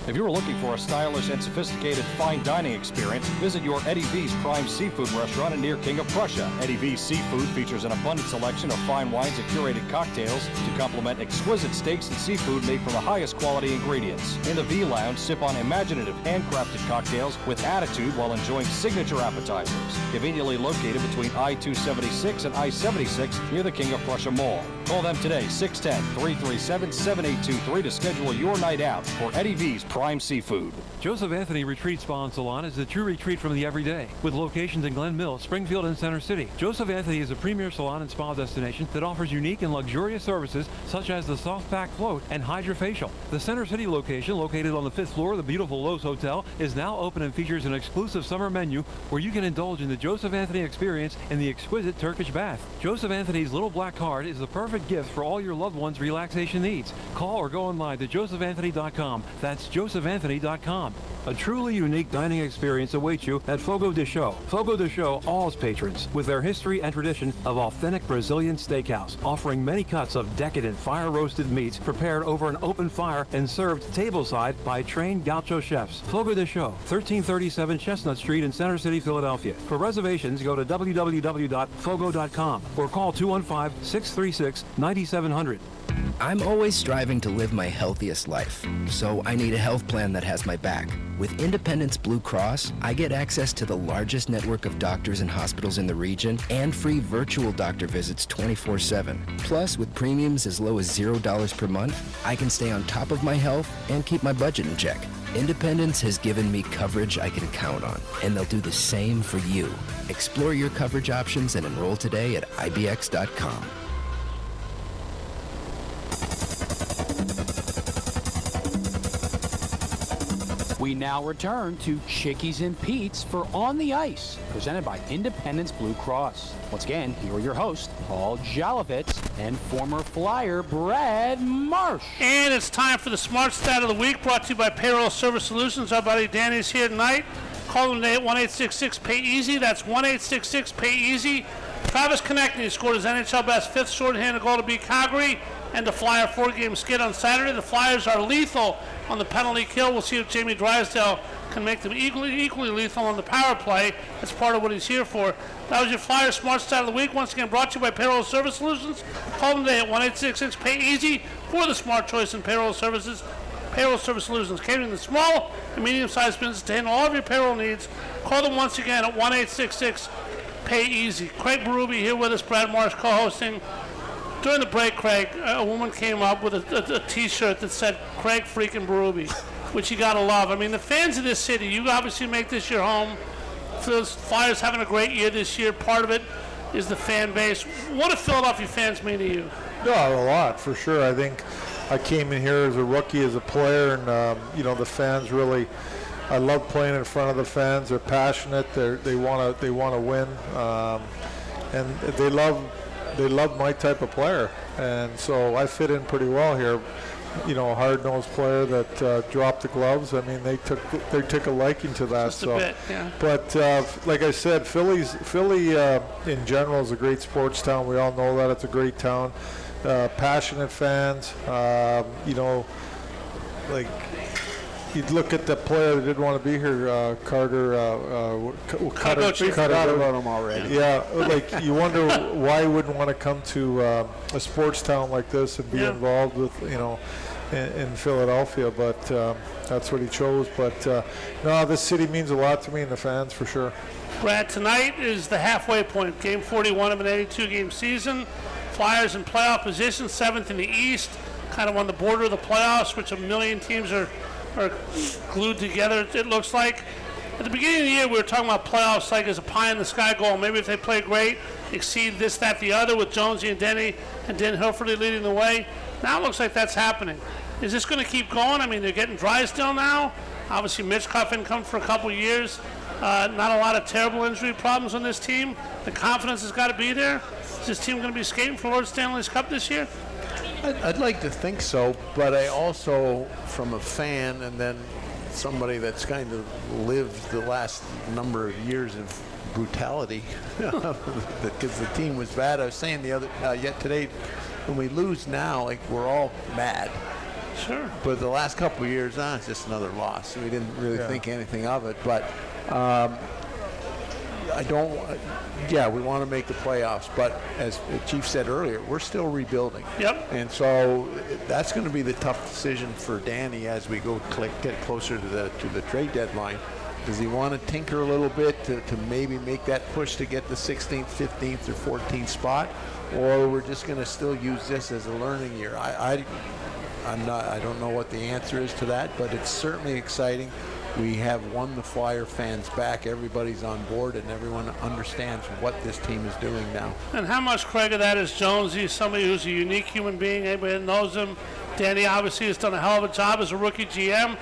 If you're looking for a stylish and sophisticated fine dining experience, visit your Eddie V's Prime Seafood restaurant near King of Prussia. Eddie V's Seafood features an abundant selection of fine wines and curated cocktails to complement exquisite steaks and seafood made from the highest quality ingredients. In the V Lounge, sip on imaginative handcrafted cocktails with attitude while enjoying signature appetizers. Conveniently located between I-276 and I-76 near the King of Prussia Mall. Call them today, 610-337-7823 to schedule your night out for Eddie V's Prime Seafood. Joseph Anthony Retreat Spa and Salon is the true retreat from the everyday, with locations in Glen Mills, Springfield, and Center City. Joseph Anthony is a premier salon and spa destination that offers unique and luxurious services such as the soft pack float and hydrofacial. The Center City location, located on the 5th floor of the beautiful Lowe's Hotel, is now open and features an exclusive summer menu where you can indulge in the Joseph Anthony experience in the exquisite Turkish bath. Joseph Anthony's little black card is the perfect gift for all your loved ones' relaxation needs. Call or go online to josephanthony.com. That's josephanthony.com. A truly unique dining experience awaits you at Fogo de Chão. Fogo de Chão awes patrons with their history and tradition of authentic Brazilian steakhouse, offering many cuts of decadent fire-roasted meats prepared over an open fire and served tableside by trained gaucho chefs. Fogo de Chão, 1337 Chestnut Street in Center City, Philadelphia. For reservations, go to www.fogo.com or call 215-636-9700. I'm always striving to live my healthiest life, so I need a health plan that has my back. With Independence Blue Cross, I get access to the largest network of doctors and hospitals in the region and free virtual doctor visits 24/7. Plus, with premiums as low as $0 per month, I can stay on top of my health and keep my budget in check. Independence has given me coverage I can count on, and they'll do the same for you. Explore your coverage options and enroll today at ibx.com. We now return to Chickies and Pete's for On the Ice, presented by Independence Blue Cross. Once again, here are your hosts, Paul Jolovitz and former Flyer Brad Marsh. And it's time for the Smart Stat of the Week, brought to you by Payroll Service Solutions. Our buddy Danny's here tonight. Call them today at 1-866-PAY-EASY. That's 1-866-PAY-EASY. Travis Konechny scored his NHL best fifth shorthanded goal to beat Calgary and the Flyer 4-game skid on Saturday. The Flyers are lethal on the penalty kill. We'll see if Jamie Drysdale can make them equally lethal on the power play. That's part of what he's here for. That was your Flyers Smart Stat of the Week. Once again, brought to you by Payroll Service Solutions. Call them today at 1-866-PAY-EASY for the smart choice in payroll services. Payroll Service Solutions, catering to small and medium-sized businesses to handle all of your payroll needs. Call them once again at 1-866-PAY-EASY. Craig Berube here with us, Brad Marsh co-hosting. During the break, Craig, a woman came up with a T-shirt that said Craig freaking Berube, which you gotta love. I mean, the fans of this city, you obviously make this your home. The Flyers having a great year this year. Part of it is the fan base. What do Philadelphia fans mean to you? Yeah, a lot, for sure. I think I came in here as a rookie, as a player, and the fans really. I love playing in front of the fans. They're passionate. They want to win, and they love my type of player. And so I fit in pretty well here. A hard-nosed player that dropped the gloves. I mean, they took a liking to that. Just a bit, yeah. But like I said, Philly in general is a great sports town. We all know that. It's a great town. Passionate fans. Like you'd look at the player that didn't want to be here, Carter. Cutter. Forgot about him already. Yeah, like you wonder why he wouldn't want to come to a sports town like this and be involved with, in Philadelphia. But that's what he chose. But no, this city means a lot to me and the fans for sure. Brad, tonight is the halfway point. Game 41 of an 82-game season. Flyers in playoff position, 7th in the East, kind of on the border of the playoffs, which a million teams are glued together, it looks like. At the beginning of the year, we were talking about playoffs like as a pie-in-the-sky goal. Maybe if they play great, exceed this, that, the other, with Jonesy and Denny and Dan Hilferty leading the way. Now it looks like that's happening. Is this going to keep going? I mean, they're getting Drysdale now. Obviously, Mitchkov income for a couple of years. Not a lot of terrible injury problems on this team. The confidence has got to be there. Is this team going to be skating for Lord Stanley's Cup this year? I'd like to think so, but I also, from a fan and then somebody that's kind of lived the last number of years of brutality, because the team was bad. I was saying yet today, when we lose now, like we're all mad. Sure. But the last couple of years, it's just another loss. We didn't really think anything of it, but we want to make the playoffs, but as the Chief said earlier, we're still rebuilding. Yep. And so that's going to be the tough decision for Danny as we get closer to the trade deadline. Does he want to tinker a little bit to maybe make that push to get the 16th, 15th, or 14th spot, or we're just going to still use this as a learning year? I don't know what the answer is to that, but it's certainly exciting. We have won the Flyer fans back. Everybody's on board, and everyone understands what this team is doing now. And how much, Craig, of that is Jonesy, somebody who's a unique human being, anybody that knows him? Danny obviously has done a hell of a job as a rookie GM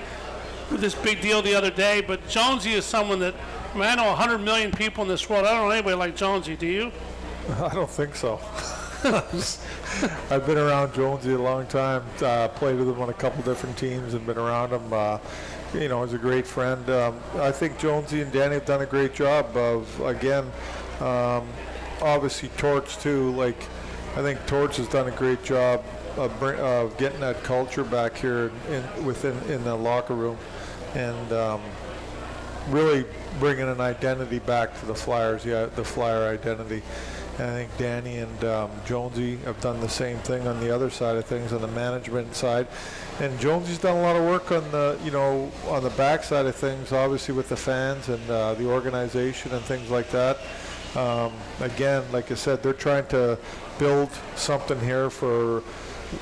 with this big deal the other day, but Jonesy is someone that, I know 100 million people in this world. I don't know anybody like Jonesy, do you? I don't think so. I've been around Jonesy a long time, played with him on a couple different teams and been around him. He's a great friend. I think Jonesy and Danny have done a great job of, again, obviously Torch too. Like, I think Torch has done a great job of getting that culture back here in the locker room, and really bringing an identity back to the Flyers. Yeah, the Flyer identity. And I think Danny and Jonesy have done the same thing on the other side of things, on the management side. And Jonesy's done a lot of work on the, on the back side of things, obviously with the fans and the organization and things like that. Again, like I said, they're trying to build something here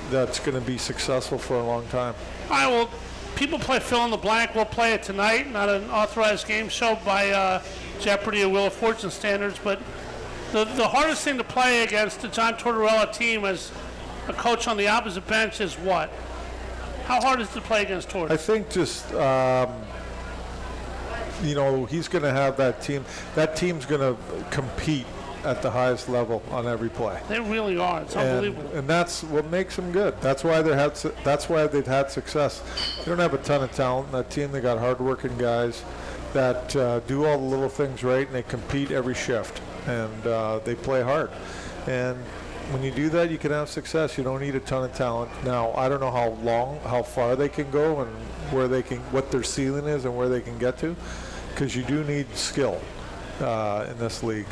that's going to be successful for a long time. All right, well, people play fill in the blank. We'll play it tonight, not an authorized game show by Jeopardy or Wheel of Fortune standards, but the hardest thing to play against the John Tortorella team as a coach on the opposite bench is what? How hard is it to play against Tortorella? I think just, he's going to have that team. That team's going to compete at the highest level on every play. They really are. It's unbelievable. And that's what makes them good. That's why they've had success. They don't have a ton of talent in that team. They got hardworking guys that do all the little things right, and they compete every shift, and they play hard. And when you do that, you can have success. You don't need a ton of talent. Now, I don't know how far they can go, and what their ceiling is, and where they can get to, because you do need skill in this league.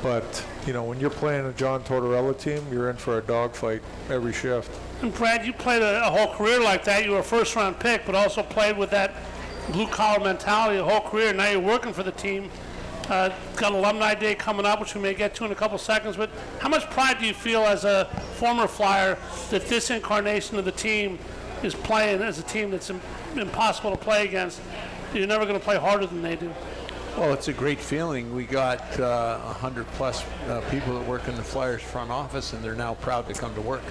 But, when you're playing a John Tortorella team, you're in for a dogfight every shift. And Brad, you played a whole career like that. You were a first-round pick, but also played with that blue-collar mentality a whole career. Now you're working for the team. Got Alumni Day coming up, which we may get to in a couple seconds. But how much pride do you feel as a former Flyer that this incarnation of the team is playing as a team that's impossible to play against? You're never going to play harder than they do. Well, it's a great feeling. We got 100-plus people that work in the Flyers front office, and they're now proud to come to work.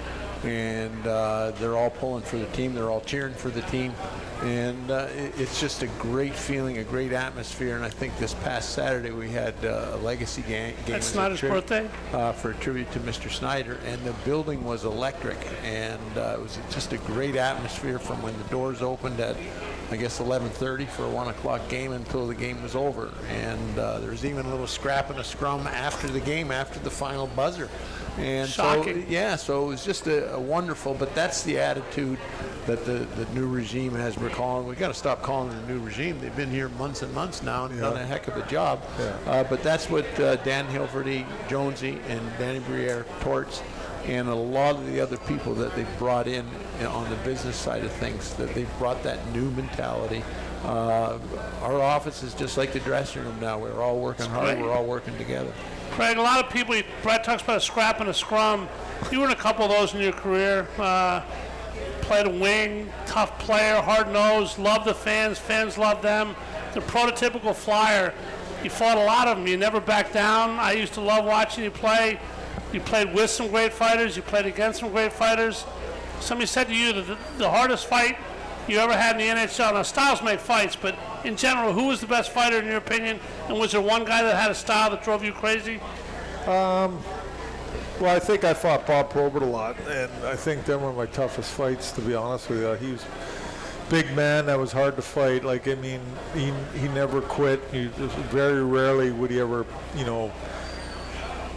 And they're all pulling for the team. They're all cheering for the team. And it's just a great feeling, a great atmosphere. And I think this past Saturday we had a legacy game. That's Snyder's birthday? For a tribute to Mr. Snyder. And the building was electric. And it was just a great atmosphere from when the doors opened at, I guess, 11:30 for a 1 o'clock game until the game was over. And there was even a little scrap and a scrum after the game, after the final buzzer. And shocking. So it was just a wonderful, but that's the attitude that the new regime has. We're calling. We got to stop calling it the new regime. They've been here months and months now and done a heck of a job. Yeah. But that's what Dan Hilferty, Jonesy, and Danny Briere, Torts, and a lot of the other people that they've brought in on the business side of things, that they've brought that new mentality. Our office is just like the dressing room now. We're all working hard. We're all working together. Craig, a lot of people, Brad talks about a scrap and a scrum. You were in a couple of those in your career. Played a wing, tough player, hard-nosed, loved the fans. Fans loved them. The prototypical Flyer. You fought a lot of them. You never backed down. I used to love watching you play. You played with some great fighters. You played against some great fighters. Somebody said to you that the hardest fight you ever had in the NHL. Now, styles make fights, but in general, who was the best fighter in your opinion? And was there one guy that had a style that drove you crazy? Well, I think I fought Bob Probert a lot, and I think them were my toughest fights, to be honest with you. He was a big man that was hard to fight. Like, I mean, he never quit. Very rarely would he ever,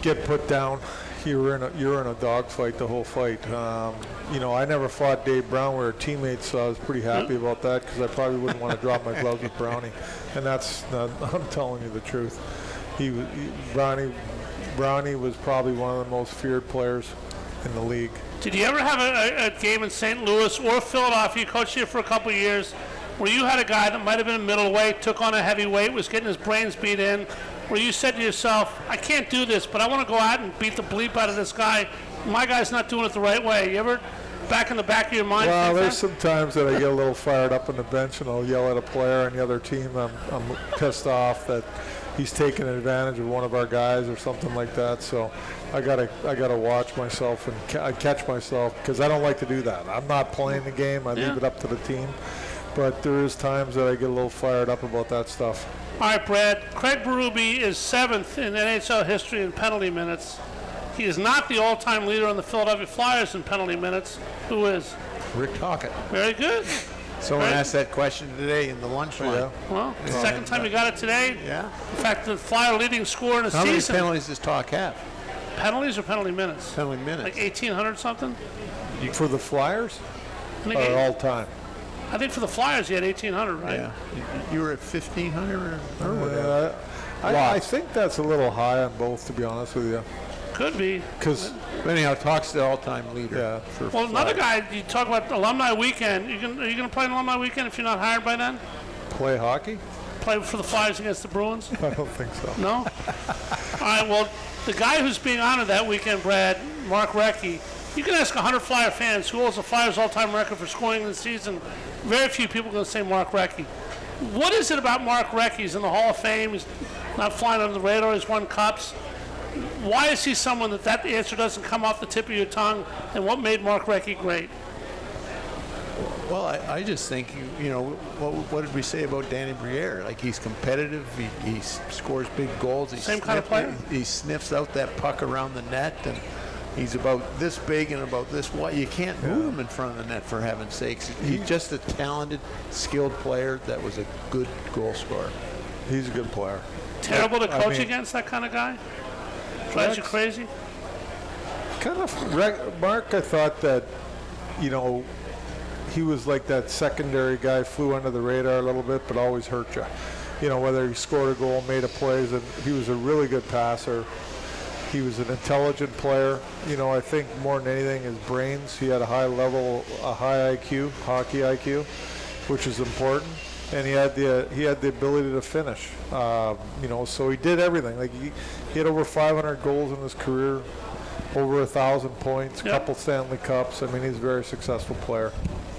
get put down. You were in a dogfight the whole fight. I never fought Dave Brown. We were teammates, so I was pretty happy about that because I probably wouldn't want to drop my gloves with Brownie. And I'm telling you the truth. Brownie was probably one of the most feared players in the league. Did you ever have a game in St. Louis or Philadelphia? You coached here for a couple of years, where you had a guy that might have been a middleweight, took on a heavyweight, was getting his brains beat in, where you said to yourself, I can't do this, but I want to go out and beat the bleep out of this guy. My guy's not doing it the right way. You ever back in the back of your mind? Well, there's some times that I get a little fired up on the bench and I'll yell at a player on the other team. I'm pissed off that he's taking advantage of one of our guys or something like that. So I gotta watch myself and I catch myself because I don't like to do that. I'm not playing the game. I leave it up to the team. But there is times that I get a little fired up about that stuff. All right, Brad. Craig Berube is 7th in NHL history in penalty minutes. He is not the all-time leader on the Philadelphia Flyers in penalty minutes. Who is? Rick Tocchet. Very good. Someone asked that question today in the lunch line. Yeah. Well, the second time you got it today. Yeah. In fact, the Flyer leading scorer in the How season. many penalties does Toc have? Penalties or penalty minutes? Penalty minutes. Like 1,800 something? For the Flyers I think, or all time? I think for the Flyers he had 1,800, right? Yeah. You were at 1,500 or whatever. I think that's a little high on both, to be honest with you. Could be. Because anyhow, talks to the all-time leader. Yeah. For Well, another flag. guy, you talk about alumni weekend. Are you going to play an alumni weekend if you're not hired by then? play hockey? Play for the Flyers against the Bruins? I don't think so. No? All right, well, the guy who's being honored that weekend, Brad, Mark Recchi, you can ask 100 Flyer fans who holds the Flyers' all-time record for scoring in the season. Very few people are going to say Mark Recchi. What is it about Mark Recchi? He's in the Hall of Fame. He's not flying under the radar. He's won cups. Why is he someone that answer doesn't come off the tip of your tongue? And what made Mark Recchi great? Well, I just think, what did we say about Danny Briere? Like, he's competitive. He scores big goals. Same kind of player? He sniffs out that puck around the net, and he's about this big and about this wide. You can't move him in front of the net, for heaven's sakes. He's just a talented, skilled player that was a good goal scorer. He's a good player. Terrible to coach against that kind of guy? Drives you crazy? Kind of, Mark, I thought that, he was like that secondary guy, flew under the radar a little bit, but always hurt you. Whether he scored a goal, made a plays, and he was a really good passer. He was an intelligent player. I think more than anything, his brains. He had a high level, a high IQ, hockey IQ, which is important. And he had the ability to finish. So he did everything. Like he had over 500 goals in his career, over 1,000 points, a couple Stanley Cups. I mean, he's a very successful plair.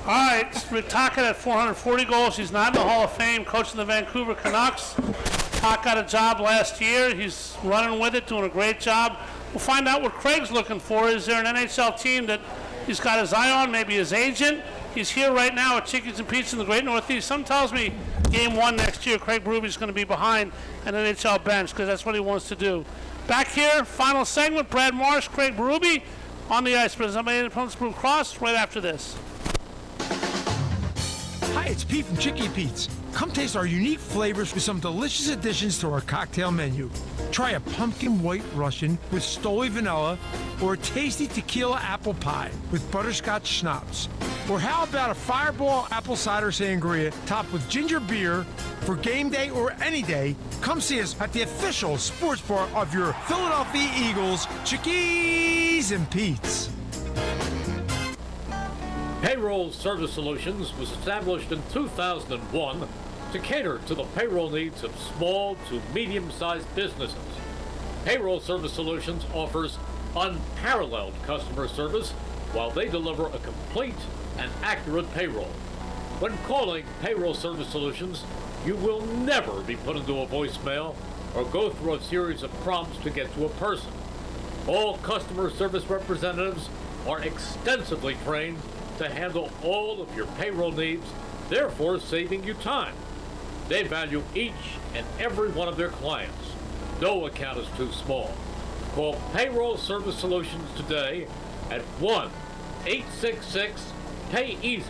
All right, Taka at 440 goals. He's not in the Hall of Fame, coaching the Vancouver Canucks. Taka got a job last year. He's running with it, doing a great job. We'll find out what Craig's looking for. Is there an NHL team that he's got his eye on, maybe his agent? He's here right now at Chickies and Pete's in the Great Northeast. Some tells me game 1 next year, Craig Berube's going to be behind an NHL bench because that's what he wants to do. Back here, final segment, Brad Marsh, Craig Berube on the ice. Presented by Independence Blue Cross right after this. Hi, it's Pete from Chicky Pete's. Come taste our unique flavors with some delicious additions to our cocktail menu. Try a pumpkin white Russian with Stoli vanilla, or a tasty tequila apple pie with butterscotch schnapps. Or how about a fireball apple cider sangria topped with ginger beer for game day or any day? Come see us at the official sports bar of your Philadelphia Eagles, Chickies and Pete's. Payroll Service Solutions was established in 2001 to cater to the payroll needs of small to medium-sized businesses. Payroll Service Solutions offers unparalleled customer service while they deliver a complete and accurate payroll. When calling Payroll Service Solutions, you will never be put into a voicemail or go through a series of prompts to get to a person. All customer service representatives are extensively trained to handle all of your payroll needs, therefore saving you time. They value each and every one of their clients. No account is too small. Call Payroll Service Solutions today at 1-866-PAY-EASY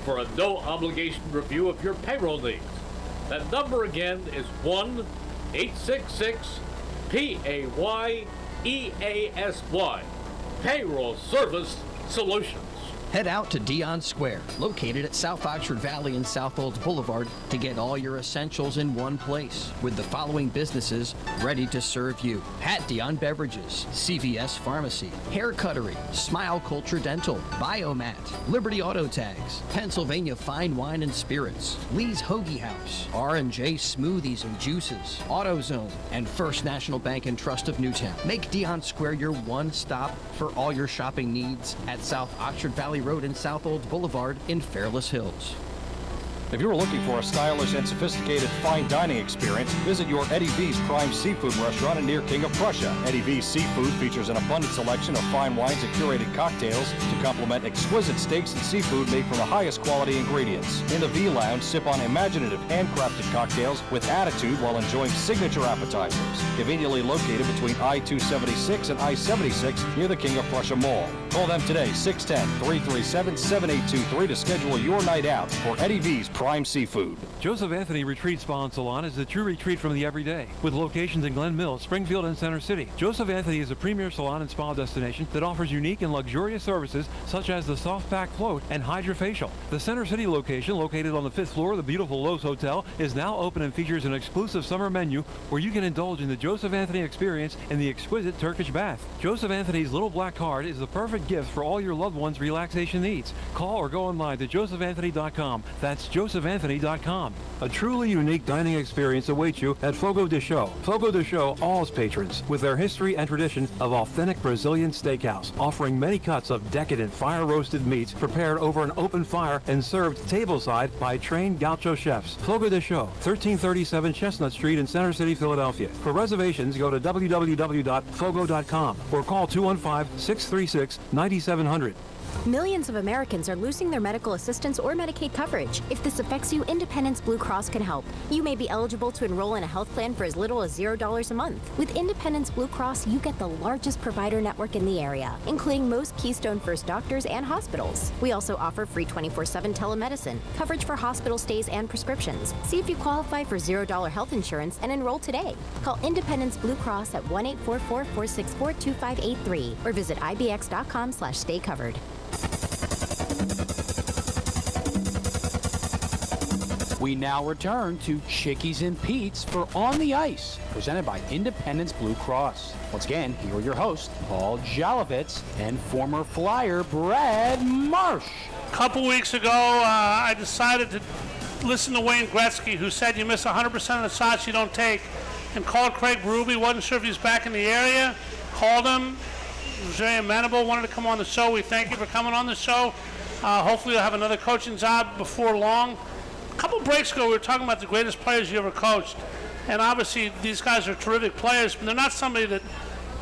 for a no-obligation review of your payroll needs. That number again is 1-866-PAYEASY. Payroll Service Solutions. Head out to Dion Square, located at South Oxford Valley and South Olds Boulevard, to get all your essentials in one place, with the following businesses ready to serve you: Pat Dion Beverages, CVS Pharmacy, Hair Cuttery, Smile Culture Dental, Biomat, Liberty Auto Tags, Pennsylvania Fine Wine and Spirits, Lee's Hoagie House, R&J Smoothies and Juices, AutoZone, and First National Bank and Trust of Newtown. Make Dion Square your one stop for all your shopping needs at South Oxford Valley Road and South Olds Boulevard in Fairless Hills. If you're looking for a stylish and sophisticated fine dining experience, visit your Eddie V's Prime Seafood restaurant near King of Prussia. Eddie V's Seafood features an abundant selection of fine wines and curated cocktails to complement exquisite steaks and seafood made from the highest quality ingredients. In the V Lounge, sip on imaginative handcrafted cocktails with attitude while enjoying signature appetizers. Conveniently located between I-276 and I-76 near the King of Prussia Mall. Call them today, 610-337-7823 to schedule your night out for Eddie V's Prime Seafood. Joseph Anthony Retreat Spa and Salon is the true retreat from the everyday, with locations in Glen Mills, Springfield, and Center City. Joseph Anthony is a premier salon and spa destination that offers unique and luxurious services such as the soft back float and hydrofacial. The Center City location, located on the 5th floor of the beautiful Lowe's Hotel, is now open and features an exclusive summer menu where you can indulge in the Joseph Anthony experience in the exquisite Turkish bath. Joseph Anthony's little black card is the perfect gift for all your loved ones' relaxation needs. Call or go online to josephanthony.com. That's josephanthony.com. A truly unique dining experience awaits you at Fogo de Chão. Fogo de Chão awes patrons with their history and tradition of authentic Brazilian steakhouse, offering many cuts of decadent fire-roasted meats prepared over an open fire and served tableside by trained gaucho chefs. Fogo de Chão, 1337 Chestnut Street in Center City, Philadelphia. For reservations, go to www.fogo.com or call 215-636-9700. Millions of Americans are losing their medical assistance or Medicaid coverage. If this affects you, Independence Blue Cross can help. You may be eligible to enroll in a health plan for as little as $0 a month. With Independence Blue Cross, you get the largest provider network in the area, including most Keystone First doctors and hospitals. We also offer free 24/7 telemedicine, coverage for hospital stays and prescriptions. See if you qualify for $0 health insurance and enroll today. Call Independence Blue Cross at 1-844-464-2583 or visit ibx.com/staycovered. We now return to Chickies and Pete's for On the Ice, presented by Independence Blue Cross. Once again, here are your hosts, Paul Jolovitz and former Flyer Brad Marsh. A couple weeks ago, I decided to listen to Wayne Gretzky, who said you miss 100% of the shots you don't take, and called Craig Berube. Wasn't sure if he was back in the area. Called him. He was very amenable, wanted to come on the show. We thank you for coming on the show. Hopefully you'll have another coaching job before long. A couple breaks ago, we were talking about the greatest players you ever coached. And obviously, these guys are terrific players, but they're not somebody that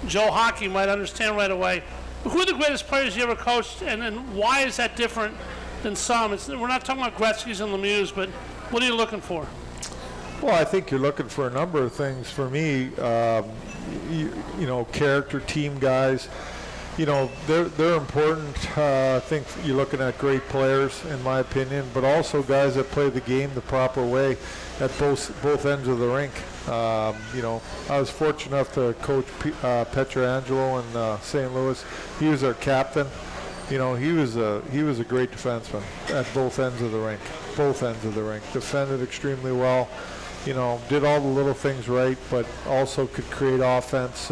Joe Hockey might understand right away. But who are the greatest players you ever coached, and why is that different than some? We're not talking about Gretzky's and Lemieux, but what are you looking for? Well, I think you're looking for a number of things. For me, you know, character, team guys. You know, they're important. I think you're looking at great players, in my opinion, but also guys that play the game the proper way at both ends of the rink. You know, I was fortunate enough to coach Pietrangelo in St. Louis. He was our captain. You know, he was a great defenseman at both ends of the rink. Both ends of the rink. Defended extremely well. You know, did all the little things right, but also could create offense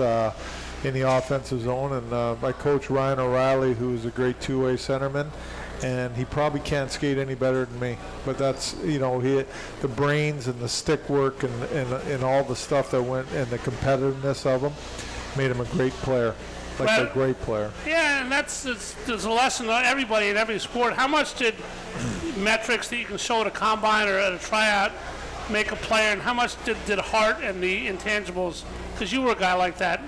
in the offensive zone. And I coached Ryan O'Reilly, who is a great two-way centerman, and he probably can't skate any better than me. But that's, you know, the brains and the stick work and all the stuff that went, and the competitiveness of him made him a great player. Like a great player. Yeah, and there's a lesson to everybody in every sport. How much did metrics that you can show at a combine or at a tryout make a player, and how much did heart and the intangibles, because you were a guy like that,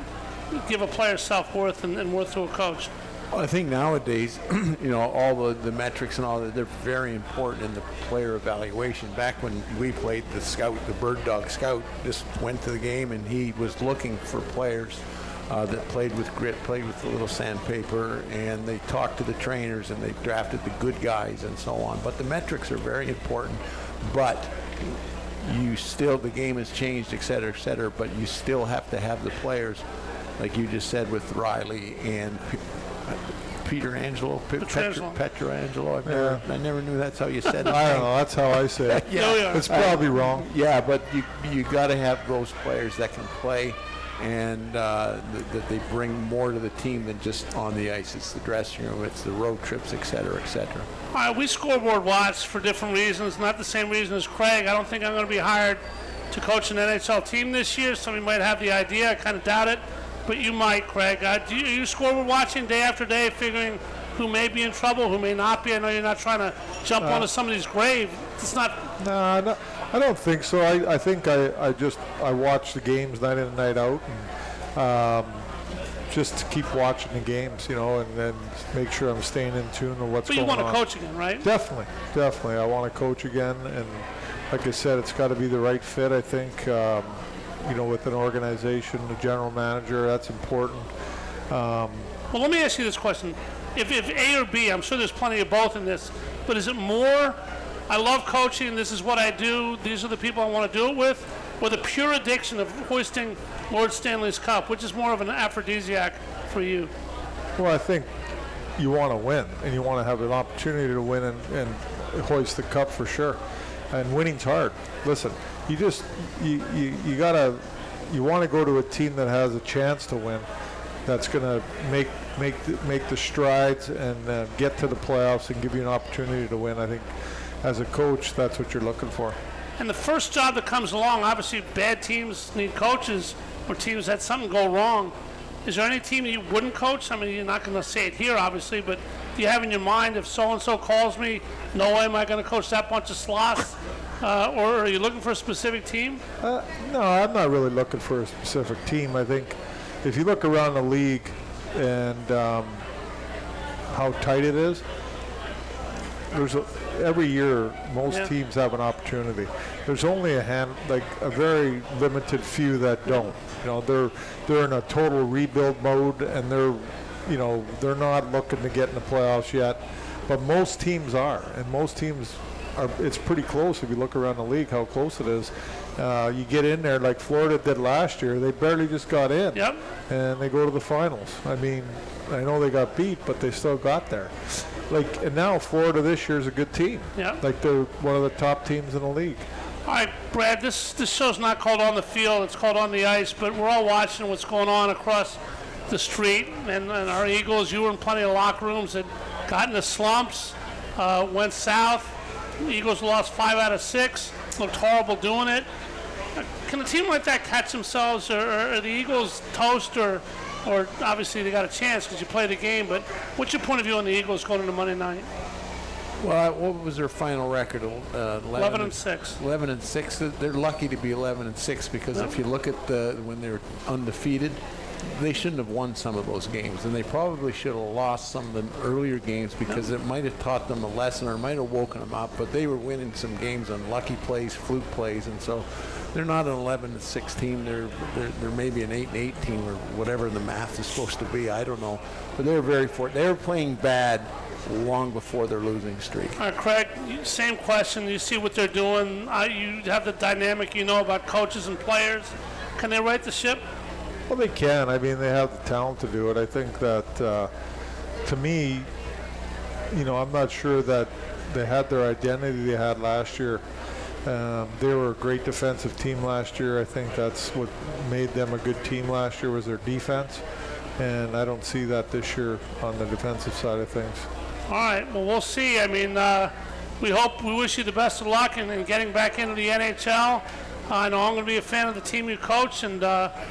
give a player self-worth and worth to a coach? Well, I think nowadays, you know, all the metrics and all that, they're very important in the player evaluation. Back when we played, the Bird Dog Scout just went to the game and he was looking for players that played with grit, played with a little sandpaper, and they talked to the trainers and they drafted the good guys and so on. But the metrics are very important, but the game has changed, et cetera, but you still have to have the players, like you just said with Riley and Pietrangelo. I never knew that's how you said it. I don't know. That's how I say it. Yeah. It's probably wrong. Yeah, but you got to have those players that can play, and that they bring more to the team than just on the ice. It's the dressing room, it's the road trips, et cetera, et cetera. All right, we scoreboard watch for different reasons, not the same reason as Craig. I don't think I'm going to be hired to coach an NHL team this year. Some of you might have the idea. I kind of doubt it, but you might, Craig. Are you scoreboard watching day after day, figuring who may be in trouble, who may not be? I know you're not trying to jump onto somebody's grave. It's not. No, I don't think so. I think I watch the games night in and night out, and just to keep watching the games, you know, and then make sure I'm staying in tune with what's going on. But you want to coach again, right? Definitely. I want to coach again, and like I said, it's got to be the right fit, I think, you know, with an organization, the general manager, that's important. Well, let me ask you this question. If A or B, I'm sure there's plenty of both in this, but is it more I love coaching, this is what I do, these are the people I want to do it with, or the pure addiction of hoisting Lord Stanley's Cup, which is more of an aphrodisiac for you? Well, I think you want to win, and you want to have an opportunity to win and hoist the cup for sure. And winning's hard. Listen, you want to go to a team that has a chance to win, that's going to make the strides and get to the playoffs and give you an opportunity to win. I think as a coach, that's what you're looking for. And the first job that comes along, obviously bad teams need coaches, or teams that something go wrong. Is there any team that you wouldn't coach? I mean, you're not going to say it here, obviously, but do you have in your mind, if so-and-so calls me, no way am I going to coach that bunch of sloths? Or are you looking for a specific team? No, I'm not really looking for a specific team. I think if you look around the league and how tight it is, every year most teams have an opportunity. There's only a very limited few that don't. You know, they're in a total rebuild mode, and they're not looking to get in the playoffs yet. But most teams are, and most teams are. It's pretty close if you look around the league how close it is. You get in there like Florida did last year. They barely just got in, and they go to the finals. I mean, I know they got beat, but they still got there. And now Florida this year is a good team. Like they're one of the top teams in the league. All right, Brad, this show's not called On the Field, it's called On the Ice, but we're all watching what's going on across the street, and our Eagles, you were in plenty of locker rooms that got into slumps, went south. The Eagles lost 5 out of 6, looked horrible doing it. Can a team like that catch themselves, or are the Eagles toast, or obviously they got a chance because you play the game, but what's your point of view on the Eagles going into Monday night? Well, what was their final record? 11-6. 11-6. They're lucky to be 11-6 because if you look at when they were undefeated, they shouldn't have won some of those games, and they probably should have lost some of the earlier games because it might have taught them a lesson or might have woken them up. But they were winning some games on lucky plays, fluke plays, and so they're not an 11-6 team. They're maybe an 8-8 team or whatever the math is supposed to be. I don't know, but they're they were playing bad long before their losing streak. All right, Craig, same question. You see what they're doing. You have the dynamic about coaches and players. Can they right the ship? Well, they can. I mean, they have the talent to do it. I think that, to me, I'm not sure that they had their identity they had last year. They were a great defensive team last year. I think that's what made them a good team last year was their defense. And I don't see that this year on the defensive side of things. All right, well, we'll see. I mean, we wish you the best of luck in getting back into the NHL. I know I'm going to be a fan of the team you coach. And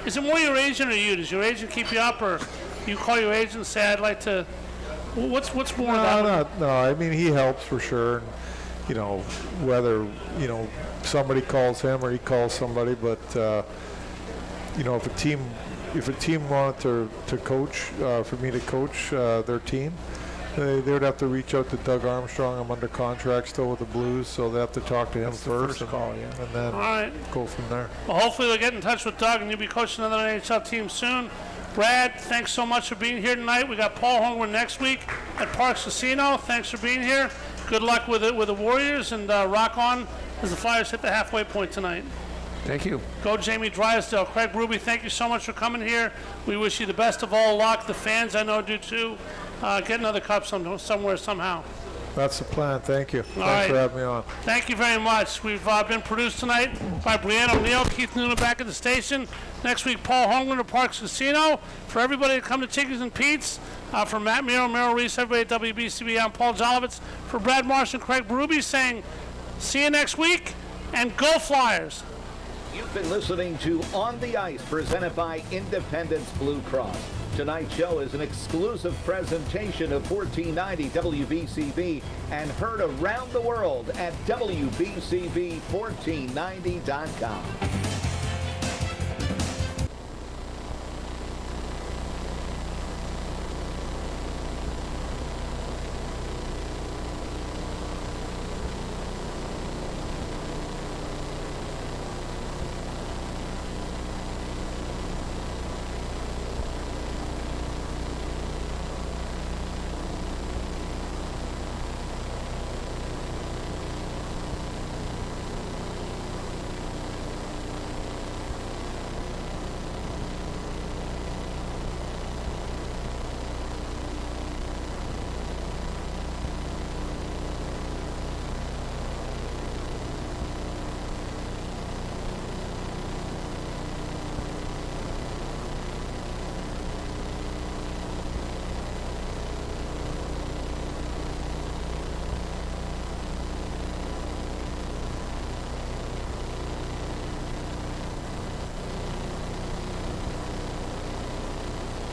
is it more your agent or you? Does your agent keep you up, or you call your agent and say, I'd like to? What's more about? No. I mean, he helps for sure. And, whether somebody calls him or he calls somebody, but if a team wanted to coach, for me to coach their team, they would have to reach out to Doug Armstrong. I'm under contract still with the Blues, so they have to talk to him first and then go from there. Well, hopefully they'll get in touch with Doug and you'll be coaching another NHL team soon. Brad, thanks so much for being here tonight. We got Paul Holmgren next week at Parks Casino. Thanks for being here. Good luck with the Warriors, and rock on as the Flyers hit the halfway point tonight. Thank you. Go Jamie Drysdale. Craig Berube, thank you so much for coming here. We wish you the best of all luck. The fans, I know, do too. Get another cup somewhere, somehow. That's the plan. Thank you. Thanks for having me on. Thank you very much. We've been produced tonight by Brianna O'Neill, Keith Noonan back at the station. Next week, Paul Holmgren at Parks Casino. For everybody to come to Chickies and Pete's, for Matt Miro, Merrill Reese, everybody at WBCB, I'm Paul Jolovitz. For Brad Marsh and Craig Berube saying, see you next week, and go Flyers. You've been listening to On the Ice, presented by Independence Blue Cross. Tonight's show is an exclusive presentation of 1490 WBCB and heard around the world at WBCB1490.com.